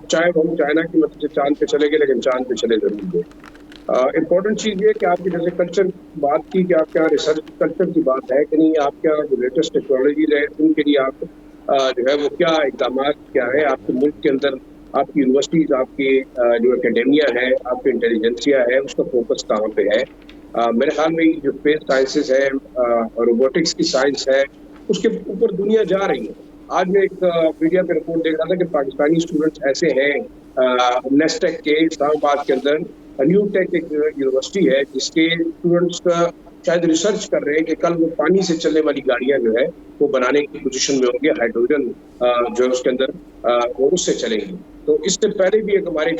चाहे हम चाइना की मदद से चांद पे चले गए लेकिन चांद पे चले जरूर गए। इम्पोर्टेंट चीज़ ये कि आपकी जैसे कल्चर की बात की कि आपके यहाँ रिसर्च कल्चर की बात है कि नहीं, आपके यहाँ जो लेटेस्ट टेक्नोलॉजीज है उनके लिए आप जो है वो क्या इकदाम क्या है आपके मुल्क के अंदर, आपकी यूनिवर्सिटीज़, आपकी जो एकेडेमिया है, आपकी इंटेलिजेंसिया है, उसका फोकस कहाँ पे है। मेरे ख्याल में जो स्पेस साइंसेज है, रोबोटिक्स की साइंस है, उसके ऊपर दुनिया जा रही है। आज मैं एक मीडिया पे रिपोर्ट देख रहा था कि पाकिस्तानी स्टूडेंट्स ऐसे हैं, नेस्टेक के इस्लामाबाद के अंदर न्यू टेक एक यूनिवर्सिटी है जिसके स्टूडेंट्स शायद रिसर्च कर रहे हैं कि कल वो पानी से चलने वाली गाड़ियां जो है वो बनाने की पोजीशन में होंगे, हाइड्रोजन जो है उसके अंदर वो उससे चलेंगी। तो इससे पहले भी एक हमारे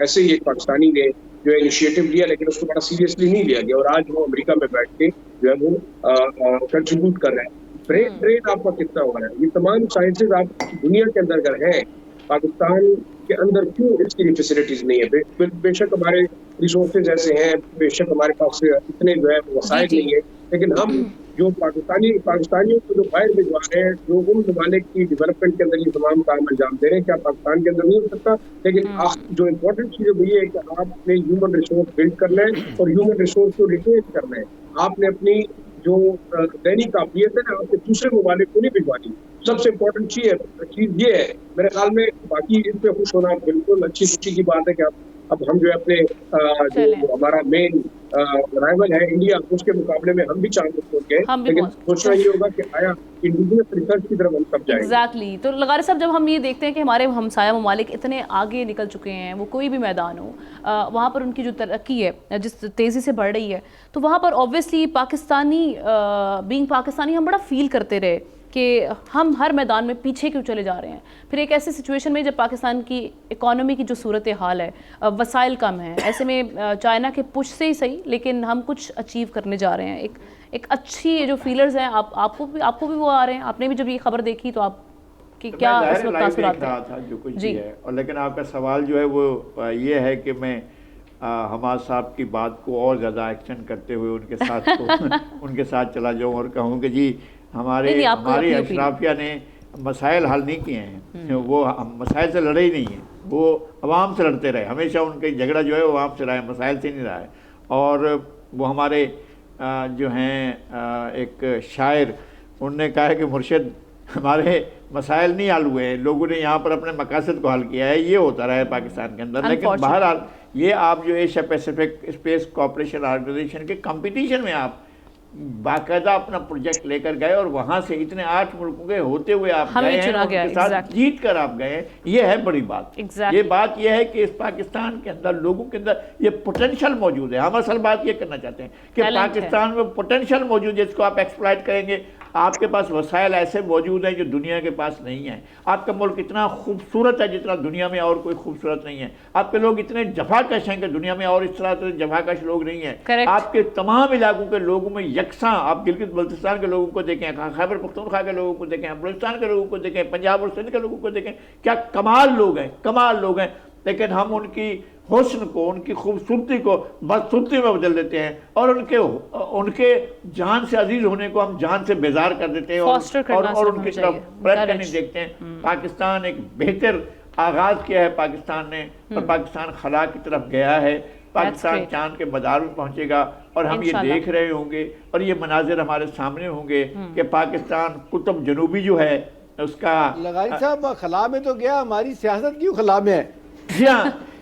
ऐसे ही एक पाकिस्तानी ने जो है इनिशिएटिव लिया लेकिन उसको बड़ा सीरियसली नहीं लिया गया और आज वो अमेरिका में बैठ के जो है वो कंट्रीब्यूट कर रहे हैं। ब्रेन ड्रेन आपका कितना हो रहा है, ये तमाम साइंसेज आप दुनिया के अंदर अगर हैं, पाकिस्तान के अंदर क्यों इसकी फैसिलिटीज नहीं है। बेशक हमारे रिसोर्सेज ऐसे हैं, बेशक हमारे पास इतने जो है वसाइल नहीं है, लेकिन हम जो पाकिस्तानियों को जो बाहर भिजवा रहे हैं, जो उन ममालिक की डेवलपमेंट के अंदर ये तमाम काम अंजाम दे रहे हैं, क्या पाकिस्तान के अंदर नहीं हो सकता। लेकिन जो इम्पोर्टेंट चीज़ वही है कि आपने ह्यूमन रिसोर्स बिल्ड करना है और ह्यूमन रिसोर्स को रिटेन करना है। आपने अपनी जो दैनिक काबिलियत है ना, आपके दूसरे ममालिक को नहीं भिजवानी। सबसे इम्पोर्टेंट चीज़ ये है मेरे ख्याल में। बाकी इस पे खुश होना बिल्कुल अच्छी खुशी की बात है कि अब हम जो है अपने जो हमारा मेन राइवल है इंडिया, उसके मुकाबले में हम भी चांद पे पहुंच गए, लेकिन सोचना ये होगा कि आया इंडिजिनस रिसर्च की तरफ हम कब जाएंगे। एग्जैक्टली। तो लगारी साहब, जब हम ये देखते हैं कि हमारे हमसाया ममालिक इतने आगे निकल चुके हैं, वो कोई भी मैदान हो वहाँ पर उनकी जो तरक्की है जिस तेज़ी से बढ़ रही है, तो वहाँ पर ऑब्वियसली पाकिस्तानी बीइंग पाकिस्तानी हम बड़ा फील करते रहे कि हम हर मैदान में पीछे क्यों चले जा रहे हैं। फिर एक ऐसी सिचुएशन में जब पाकिस्तान की इकोनॉमी की जो सूरत हाल है, वसाइल कम है, ऐसे में चाइना के पुश से ही सही लेकिन हम कुछ अचीव करने जा रहे हैं। एक अच्छी जो फीलर्स हैं, आपको भी वो आ रहे हैं। आपने भी जब ये खबर देखी तो आप कि क्या इस वक्त तासुरात था जो कुछ भी है। और लेकिन आपका सवाल जो है वो ये है कि मैं हमाद साहब की बात को और ज़्यादा एक्शन करते हुए उनके साथ चला जाऊँ और कहूँ कि जी हमारी अशराफिया ने मसाइल हल नहीं किए हैं, वो मसाइल से लड़े ही नहीं हैं, वो अवाम से लड़ते रहे। हमेशा उनका झगड़ा जो है वो अवाम से रहा है, मसाइल से नहीं रहा है। और वो हमारे जो हैं एक शायर, उनने कहा है कि मुर्शिद हमारे मसाइल नहीं हल हुए हैं, लोगों ने यहाँ पर अपने मकासद को हल किया है। ये होता रहा है पाकिस्तान के अंदर। लेकिन बहरहाल ये आप जो Asia Pacific space cooperation organisation के कंपटीशन में आप बाकायदा अपना प्रोजेक्ट लेकर गए और वहाँ से इतने 8 मुल्कों के होते हुए आप गए हैं, उनके साथ जीत कर आप गए हैं। ये है बड़ी बात। ये बात ये है कि इस पाकिस्तान के अंदर लोगों के अंदर ये पोटेंशियल मौजूद है। हम असल बात ये करना चाहते हैं कि पाकिस्तान में पोटेंशियल मौजूद है, इसको आप एक्सप्लॉइट करेंगे। आपके पास वसाइल ऐसे मौजूद हैं जो दुनिया के पास नहीं है। आपका मुल्क इतना खूबसूरत है जितना दुनिया में और कोई खूबसूरत नहीं है। आपके लोग इतने जफाकश हैं कि दुनिया में और इस तरह से जफाकश लोग नहीं हैं। आपके तमाम इलाकों के लोगों में यकसां, आप गिलगित बल्तिस्तान के लोगों को देखें, खैबर पख्तूनख्वा के लोगों को देखें, बलूचिस्तान के लोगों को देखें, पंजाब और सिंध के लोगों को देखें, क्या कमाल लोग हैं, कमाल लोग हैं। लेकिन हम उनकी हुस्न को, उनकी खूबसूरती को बदसूरती में बदल देते हैं और उनके जान से अजीज होने को हम जान से बेजार कर देते हैं और उनकी तरफ प्रयत्न नहीं देखते हैं। पाकिस्तान एक बेहतर आगाज किया है पाकिस्तान ने, और पाकिस्तान खला की तरफ गया है। पाकिस्तान चांद के मदार में पहुंचेगा और हम ये देख रहे होंगे और ये मनाजिर हमारे सामने होंगे कि पाकिस्तान कुतुब जनूबी जो है उसका। लगारी साहब खला में तो गया, हमारी सियासत क्यों खला में है?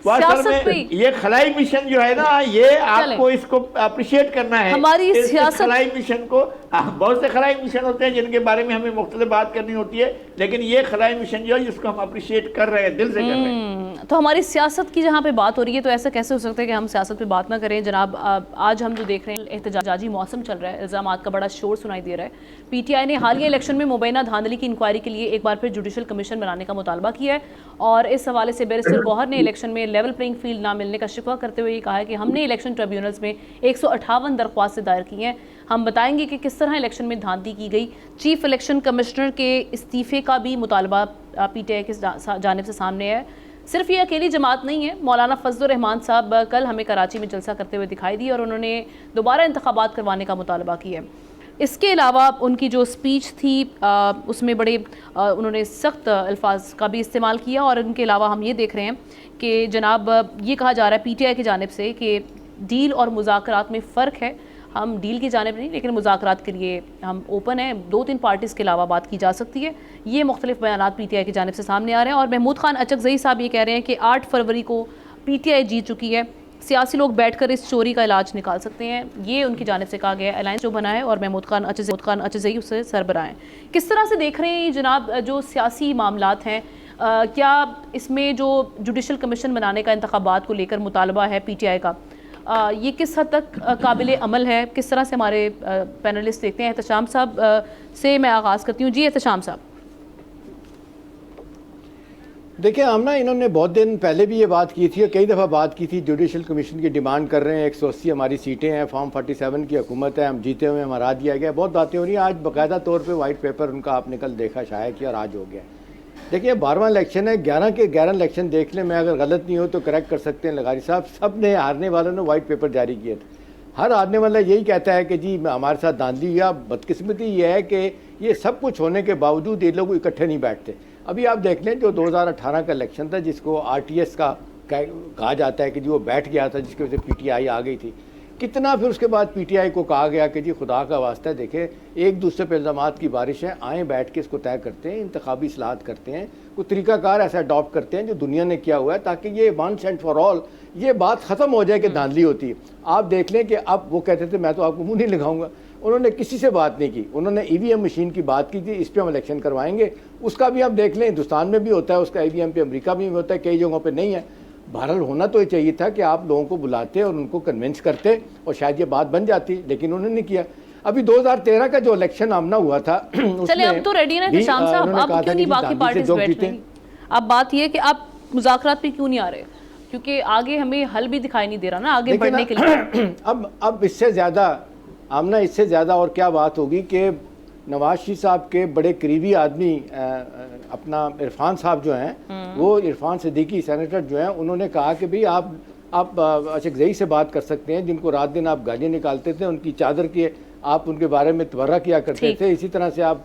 ये खलाई मिशन जो है ना, ये आपको इसको अप्रिशिएट करना है। हमारी सियासत खलाई मिशन को, बहुत से खलाई मिशन होते हैं जिनके बारे में हमें मुख्तलिफ बात करनी होती है, लेकिन ये खलाई मिशन जो है जिसको हम अप्रिशिएट कर रहे हैं, दिल से कर रहे हैं। तो हमारी सियासत की जहाँ पे बात हो रही है, तो ऐसा कैसे हो सकता है कि हम सियासत पे बात ना करें? जनाब, आज हम जो देख रहे हैं एहतजाजी मौसम चल रहा है, इल्ज़ामात का बड़ा शोर सुनाई दे रहा है। PTI ने हालिया इलेक्शन में मुबैना धांधली की इंक्वायरी के लिए एक बार फिर जुडिशल कमीशन बनाने का मुतालबा किया है और इस हवाले से बैरिस्टर गौहर ने इलेक्शन में लेवल प्लेइंग फील्ड ना मिलने का शिकवा करते हुए ये कहा है कि हमने इलेक्शन ट्रिब्यूनल्स में 158 दरख्वास्तें दायर की हैं। हम बताएंगे कि किस तरह इलेक्शन में धांधली की गई। चीफ इलेक्शन कमिश्नर के इस्तीफे का भी मुतालबा PTI की जानिब से सामने है। सिर्फ ये अकेली जमात नहीं है, मौलाना फजलुर रहमान साहब कल हमें कराची में जलसा करते हुए दिखाई दिए और उन्होंने दोबारा इंतखाबात करवाने का मुतालबा किया है। اس کے علاوہ ان کی جو سپیچ تھی اس میں بڑے انہوں نے سخت الفاظ کا بھی استعمال کیا، اور ان کے علاوہ ہم یہ دیکھ رہے ہیں کہ جناب یہ کہا جا رہا ہے پی ٹی آئی کی جانب سے کہ ڈیل اور مذاکرات میں فرق ہے، ہم ڈیل کی جانب نہیں لیکن مذاکرات کے لیے ہم اوپن ہیں، 2-3 پارٹیز کے علاوہ بات کی جا سکتی ہے۔ یہ مختلف بیانات پی ٹی آئی کی جانب سے سامنے آ رہے ہیں، اور محمود خان اچکزئی صاحب یہ کہہ رہے ہیں کہ 8 فروری کو پی ٹی آئی جیت چکی ہے، سیاسی لوگ بیٹھ کر اس چوری کا علاج نکال سکتے ہیں، یہ ان کی جانب سے کہا گیا ہے۔ الائنس جو بنا ہے اور محمود خان اچکزئی اس سے سربراہ ہیں، کس طرح سے دیکھ رہے ہیں جناب جو سیاسی معاملات ہیں؟ کیا اس میں جو جوڈیشل کمیشن بنانے کا انتخابات کو لے کر مطالبہ ہے پی ٹی آئی کا، یہ کس حد تک قابل عمل ہے؟ کس طرح سے ہمارے پینلسٹ دیکھتے ہیں؟ احتشام صاحب سے میں آغاز کرتی ہوں۔ جی احتشام صاحب، دیکھیں آمنہ، انہوں نے بہت دن پہلے بھی یہ بات کی تھی اور کئی دفعہ بات کی تھی، جوڈیشل کمیشن کی ڈیمانڈ کر رہے ہیں، 180 ہماری سیٹیں ہیں، فارم 47 کی حکومت ہے، ہم جیتے ہوئے ہم ہرا دیا گیا، بہت باتیں ہو رہی ہیں۔ آج باقاعدہ طور پہ وائٹ پیپر ان کا آپ نے کل دیکھا، شائع کیا، اور آج ہو گیا۔ دیکھیے 12واں الیکشن ہے، 11 کے 11 الیکشن دیکھ لیں، میں اگر غلط نہیں ہوں تو کریکٹ کر سکتے ہیں لغاری صاحب، سب نے ہارنے والوں نے وائٹ پیپر جاری کیے تھے۔ ہر ہارنے والا یہی کہتا ہے کہ جی ہمارے ساتھ دھاندلی، یا بدقسمتی یہ ہے کہ یہ سب کچھ ہونے کے باوجود یہ لوگ اکٹھے نہیں بیٹھتے۔ ابھی آپ دیکھ لیں جو 2018 کا الیکشن تھا، جس کو آر ٹی ایس کا کہا جاتا ہے کہ جو وہ بیٹھ گیا تھا، جس کی وجہ سے پی ٹی آئی آ گئی تھی، کتنا پھر اس کے بعد پی ٹی آئی کو کہا گیا کہ جی خدا کا واسطہ ہے، دیکھیں ایک دوسرے پہ الزامات کی بارش ہے، آئیں بیٹھ کے اس کو طے کرتے ہیں، انتخابی اصلاحات کرتے ہیں، کوئی طریقہ کار ایسا اڈاپٹ کرتے ہیں جو دنیا نے کیا ہوا ہے، تاکہ یہ ونس اینڈ فار آل یہ بات ختم ہو جائے کہ دھاندلی ہوتی ہے۔ آپ دیکھ لیں کہ اب وہ کہتے تھے میں تو آپ کو منہ نہیں لگاؤں گا، انہوں نے کسی سے بات نہیں کی، انہوں نے ای وی ایم مشین کی بات کی تھی، اس پہ ہم الیکشن کروائیں گے، اس کا بھی آپ دیکھ لیں ہندوستان میں بھی ہوتا ہے اس کا ای وی ایم پہ، امریکہ میں بھی ہوتا ہے، کئی جگہوں پہ نہیں ہے۔ بہرحال ہونا تو یہ چاہیے تھا کہ آپ لوگوں کو بلاتے اور ان کو کنونس کرتے اور شاید یہ بات بن جاتی، لیکن انہوں نے نہیں کیا۔ ابھی 2013 کا جو الیکشن آمنا ہوا تھا، چلے اب تو ریڈی ہیں شام صاحب، اب کیوں نہیں باقی پارٹیز بیٹھ رہی؟ اب بات یہ ہے کہ آپ مذاکرات پہ کیوں نہیں آ رہے؟ کیونکہ آگے ہمیں حل بھی دکھائی نہیں دے رہا نا آگے بڑھنے کے لیے۔ اب اس سے زیادہ آمنہ، اس سے زیادہ اور کیا بات ہوگی کہ نواز شریف صاحب کے بڑے قریبی آدمی اپنا عرفان صاحب جو ہیں، وہ عرفان صدیقی سینیٹر جو ہیں، انہوں نے کہا کہ بھئی آپ اچکزئی سے بات کر سکتے ہیں، جن کو رات دن آپ گالیاں نکالتے تھے، ان کی چادر کے آپ ان کے بارے میں تبرہ کیا کرتے تھے، اسی طرح سے آپ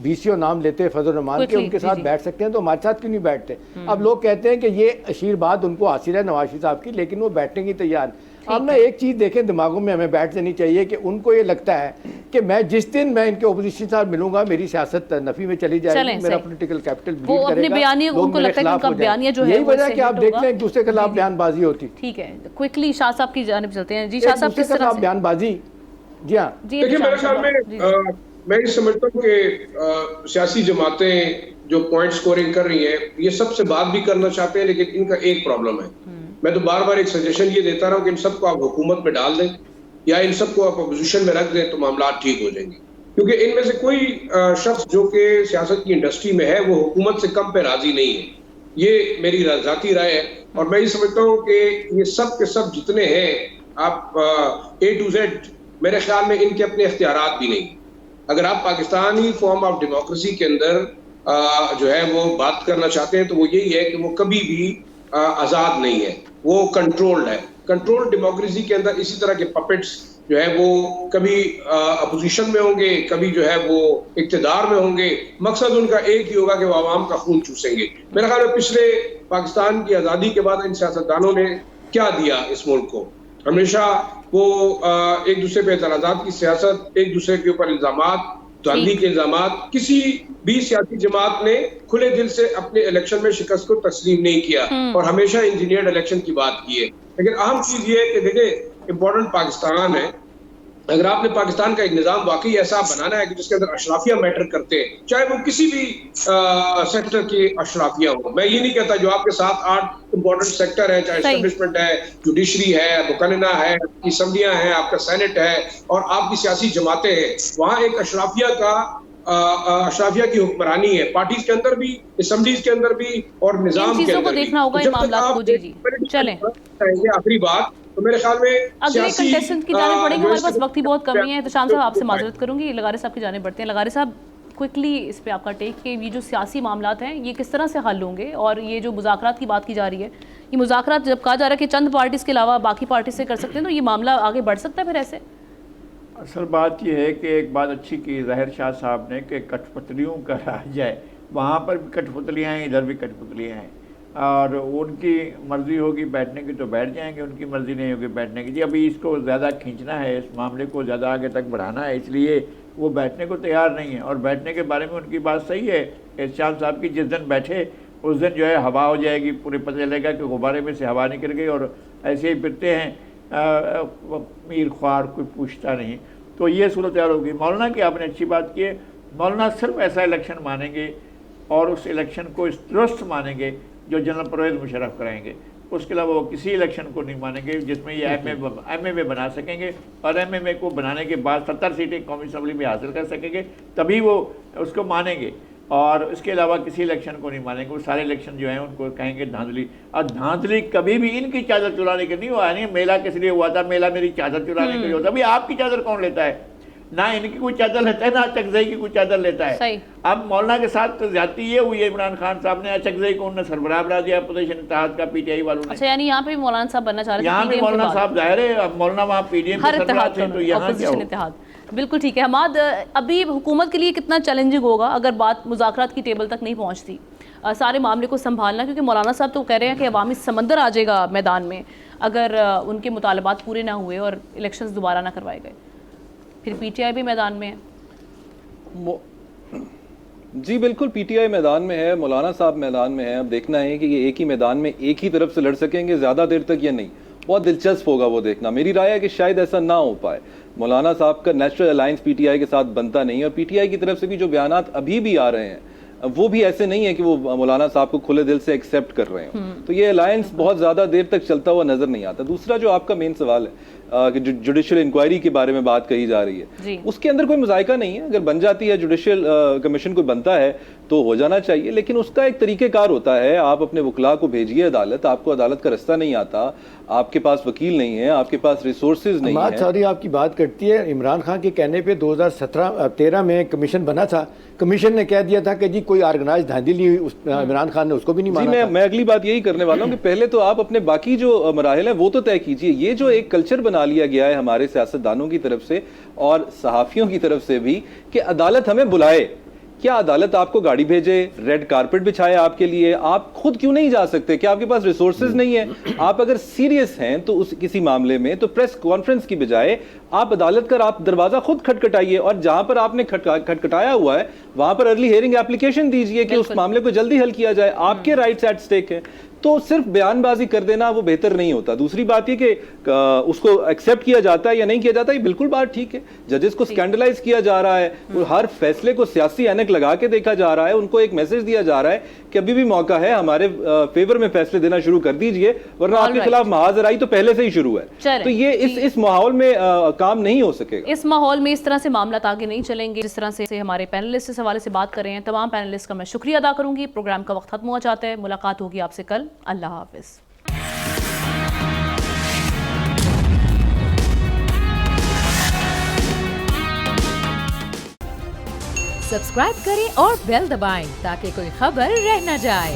بی سی او نام لیتے فضل الرحمان کے، ان کے ساتھ بیٹھ سکتے ہیں، تو ہمارے ساتھ کیوں نہیں بیٹھتے؟ اب لوگ کہتے ہیں کہ یہ آشیرواد ان کو حاصل ہے نواز شریف صاحب کی، لیکن وہ بیٹھنے کی تیار۔ اب میں ایک چیز دیکھیں دماغوں میں ہمیں بیٹھ جانی چاہیے کہ ان کو یہ لگتا ہے کہ میں جس دن میں ان کے اپوزیشن ساتھ ملوں گا میری سیاست نفی میں چلی جائے گی، میرا پولیٹیکل کیپٹل بلیڈ کرے گا، لوگ میرے خلاف ہو جائیں گے۔ یہی وجہ ہے کہ آپ دیکھ لیں ایک دوسرے کے خلاف بیان بازی ہوتی۔ ٹھیک ہے، کوئکلی شاہ صاحب کی جانب چلتے ہیں۔ جی شاہ صاحب، کس طرح سے بیان بازی؟ جی ہاں، دیکھیں میرے خیال میں یہ سمجھتا ہوں کہ سیاسی جماعتیں جو پوائنٹ سکورنگ کر رہی ہیں، یہ سب سے بات بھی کرنا چاہتے ہیں، لیکن ان کا ایک پرابلم ہے۔ میں تو بار بار ایک سجیشن یہ دیتا رہا ہوں کہ ان سب کو آپ حکومت میں ڈال دیں یا ان سب کو آپ اپوزیشن میں رکھ دیں تو معاملات ٹھیک ہو جائیں گے، کیونکہ ان میں سے کوئی شخص جو کہ سیاست کی انڈسٹری میں ہے وہ حکومت سے کم پہ راضی نہیں ہے، یہ میری ذاتی رائے ہے۔ اور میں یہ سمجھتا ہوں کہ یہ سب کے سب جتنے ہیں، آپ اے ٹو زیڈ، میرے خیال میں ان کے اپنے اختیارات بھی نہیں۔ اگر آپ پاکستانی فارم آف ڈیموکریسی کے اندر جو ہے وہ بات کرنا چاہتے ہیں تو وہ یہی ہے کہ وہ کبھی بھی آزاد نہیں ہے، وہ کنٹرولڈ ہے۔ کنٹرول ڈیموکریسی کے اندر اسی طرح کے پپٹس جو ہے وہ کبھی اپوزیشن میں ہوں گے، کبھی جو ہے وہ اقتدار میں ہوں گے، مقصد ان کا ایک ہی ہوگا کہ وہ عوام کا خون چوسیں گے۔ میرے خیال میں پچھلے پاکستان کی آزادی کے بعد ان سیاستدانوں نے کیا دیا اس ملک کو؟ ہمیشہ وہ ایک دوسرے پہ اعتراضات کی سیاست، ایک دوسرے کے اوپر الزامات، دھاندلی کے الزامات۔ کسی بھی سیاسی جماعت نے کھلے دل سے اپنے الیکشن میں شکست کو تسلیم نہیں کیا اور ہمیشہ انجینئرڈ الیکشن کی بات کی ہے۔ لیکن اہم چیز یہ ہے کہ دیکھیں امپورٹنٹ پاکستان ہے، اگر آپ نے پاکستان کا ایک نظام واقعی ایسا بنانا ہے کہ جس کے اندر اشرافیہ میٹر کرتے ہیں، چاہے وہ کسی بھی سیکٹر کی اشرافیہ ہو، میں یہ نہیں کہتا جو آپ کے 7-8 امپورٹنٹ سیکٹر ہیں، چاہے اسٹیبلشمنٹ ہے، جوڈیشری ہے، مقننہ ہے، اسمبلیاں ہیں، آپ کا سینٹ ہے اور آپ کی سیاسی جماعتیں ہیں، وہاں ایک اشرافیہ کی حکمرانی ہے، پارٹیز کے اندر بھی، اسمبلیز کے اندر بھی اور نظام کے چیزوں کو اندر بھی۔ دیکھنا ہوگا ان معاملات کو۔ جی جی چلیں آخری بات، تو میرے خیال میں اگلے کنٹیسٹنٹ کی جانب بڑھیں گے، ہمارے پاس وقت ہی بہت کمی ہے۔ تو شام صاحب آپ سے معذرت کروں گی، لغارے صاحب کی جانب بڑھتے ہیں۔ لغارے صاحب کوئکلی اس پہ آپ کا ٹیک کہ یہ جو سیاسی معاملات ہیں یہ کس طرح سے حل ہوں گے، اور یہ جو مذاکرات کی بات کی جا رہی ہے، یہ مذاکرات جب کہا جا رہا ہے کہ چند پارٹیز کے علاوہ باقی پارٹیز سے کر سکتے ہیں، تو یہ معاملہ آگے بڑھ سکتا ہے پھر ایسے؟ اصل بات یہ ہے کہ ایک بات اچھی کی ظاہر شاہ صاحب نے کہ کٹھپتلیوں کا راج ہے، وہاں پر بھی کٹھپتلیاں ہیں، ادھر بھی کٹھپتلیاں ہیں، اور ان کی مرضی ہوگی بیٹھنے کی تو بیٹھ جائیں گے، ان کی مرضی نہیں ہوگی بیٹھنے کی. جی ابھی اس کو زیادہ کھینچنا ہے، اس معاملے کو زیادہ آگے تک بڑھانا ہے، اس لیے وہ بیٹھنے کو تیار نہیں ہے. اور بیٹھنے کے بارے میں ان کی بات صحیح ہے. احتشام صاحب کی جس دن بیٹھے اس دن جو ہے ہوا ہو جائے گی، پورے پتہ چلے گا کہ غبارے میں سے ہوا نکل گئی، اور ایسے ہی پھرتے ہیں میر خوار، کوئی پوچھتا نہیں. تو یہ صورتحال ہوگی. مولانا کی آپ نے اچھی بات کی ہے. مولانا صرف ایسا الیکشن مانیں گے اور اس الیکشن کو اس درست مانیں گے جو جنرل پرویز مشرف کرائیں گے. اس کے علاوہ وہ کسی الیکشن کو نہیں مانیں گے جس میں یہ ایم اے بنا سکیں گے، اور ایم اے کو بنانے کے بعد 70 سیٹیں قومی اسمبلی میں حاصل کر سکیں گے، تبھی وہ اس کو مانیں گے. اور اس کے علاوہ کسی الیکشن کو نہیں مانیں گے. وہ سارے الیکشن جو ہیں ان کو کہیں گے دھاندلی. اور دھاندلی کبھی بھی ان کی چادر چرانے کے نہیں ہوا. نہیں میلہ کس لیے ہوا تھا؟ میلہ میری چادر چرانے کے لیے ہوتا. ابھی آپ کی چادر کون لیتا ہے؟ نہ ان کی کوئی چادر لیتا ہے، نہ اچکزئی کی کوئی چادر لیتا ہے. صحیح. اب مولانا کے ساتھ زیادتی یہ ہوئی ہے، عمران خان صاحب نے اچکزئی کو انہوں نے سربراہ بنا دیا اپوزیشن اتحاد کا، پی ٹی آئی والوں نے. اچھا یعنی یہاں پہ بھی مولانا صاحب بننا چاہ رہے تھے، یہاں بھی مولانا صاحب ظاہر ہے. اب مولانا وہاں پی ڈی ایم کے سربراہ تھے تو یہاں کیا ہو؟ اتحاد. بالکل ٹھیک ہے. حماد، ابھی حکومت کے لیے کتنا چیلنجنگ ہوگا اگر بات مذاکرات کی ٹیبل تک نہیں پہنچتی سارے معاملے کو سنبھالنا، کیونکہ مولانا صاحب تو کہہ رہے ہیں کہ عوامی سمندر آ جائے گا میدان میں اگر ان کے مطالبات پورے نہ ہوئے اور الیکشنز دوبارہ نہ کروائے گئے. پھر پی ٹی آئی بھی میدان میں ہے. جی بالکل، پی ٹی آئی میدان میں ہے، مولانا صاحب میدان میں ہے. اب دیکھنا ہے کہ یہ ایک ہی میدان میں ایک ہی طرف سے لڑ سکیں گے زیادہ دیر تک یا نہیں. بہت دلچسپ ہوگا وہ دیکھنا. میری رائے ہے کہ شاید ایسا نہ ہو پائے. مولانا صاحب کا natural alliance P T I کے ساتھ بنتا نہیں، اور پی ٹی آئی کی طرف سے بھی جو بیانات ابھی بھی آ رہے ہیں وہ بھی ایسے نہیں ہے کہ وہ مولانا صاحب کو کھلے دل سے ایکسیپٹ کر رہے ہیں. تو یہ الائنس بہت زیادہ دیر تک چلتا ہوا نظر نہیں آتا. دوسرا جو آپ کا مین سوال ہے کہ جوڈیشل انکوائری کے بارے میں بات کہی جا رہی ہے، اس کے اندر کوئی مذائقہ نہیں ہے. اگر بن جاتی ہے، جوڈیشل کمیشن کوئی بنتا ہے تو ہو جانا چاہیے، لیکن اس کا ایک طریقہ کار ہوتا ہے. آپ اپنے وکلاء کو بھیجیے عدالت. آپ کو عدالت کا رستہ نہیں آتا، آپ کے پاس وکیل نہیں ہے، آپ کے پاس ریسورسز نہیں ہیں. سوری آپ کی بات کرتی ہے. عمران خان کے کہنے پہ 2013 میں کمیشن بنا تھا. کمیشن نے کہہ دیا تھا کہ جی کوئی آرگنائز دھاندلی، عمران خان نے اس کو بھی نہیں مانا. میں اگلی بات یہی کرنے والا ہوں کہ پہلے تو آپ اپنے باقی جو مراحل ہیں وہ تو طے کیجیے. یہ جو ایک کلچر بنا لیا گیا ہے ہمارے سیاستدانوں کی طرف سے اور صحافیوں کی طرف سے بھی کہ عدالت ہمیں بلائے. کیا عدالت آپ کو گاڑی بھیجے، ریڈ کارپٹ بچھائے آپ کے لیے؟ آپ خود کیوں نہیں جا سکتے؟ کیا آپ کے پاس ریسورسز نہیں ہیں؟ آپ اگر سیریس ہیں تو اس کسی معاملے میں تو پریس کانفرنس کی بجائے آپ عدالت کا آپ دروازہ خود کھٹکھٹائیے، اور جہاں پر آپ نے کھٹکھٹایا ہوا ہے وہاں پر ارلی ہیئرنگ اپلیکیشن دیجئے کہ اس معاملے کو جلدی حل کیا جائے. آپ کے رائٹس ایٹ سٹیک ہیں. تو صرف بیان بازی کر دینا وہ بہتر نہیں ہوتا. دوسری بات یہ کہ اس کو ایکسیپٹ کیا جاتا ہے یا نہیں کیا جاتا، یہ بالکل بات ٹھیک ہے. ججز کو سکینڈلائز کیا جا رہا ہے، ہر فیصلے کو سیاسی اینک لگا کے دیکھا جا رہا ہے. ان کو ایک میسج دیا جا رہا ہے کہ ابھی بھی موقع ہے، ہمارے فیور میں فیصلے دینا شروع کر دیجئے، ورنہ آپ کے خلاف محاذرائی تو پہلے سے ہی شروع ہے. تو یہ اس ماحول میں کام نہیں ہو سکے گا. اس ماحول میں اس طرح سے معاملات آگے نہیں چلیں گے جس طرح سے ہمارے پینلسٹ اس حوالے سے بات کر رہے ہیں. تمام پینلسٹ کا میں شکریہ ادا کروں گی. پروگرام کا وقت ختم ہو جاتا ہے. ملاقات ہوگی آپ سے کل. اللہ حافظ. سبسکرائب کریں اور بیل دبائیں تاکہ کوئی خبر رہ نہ جائے.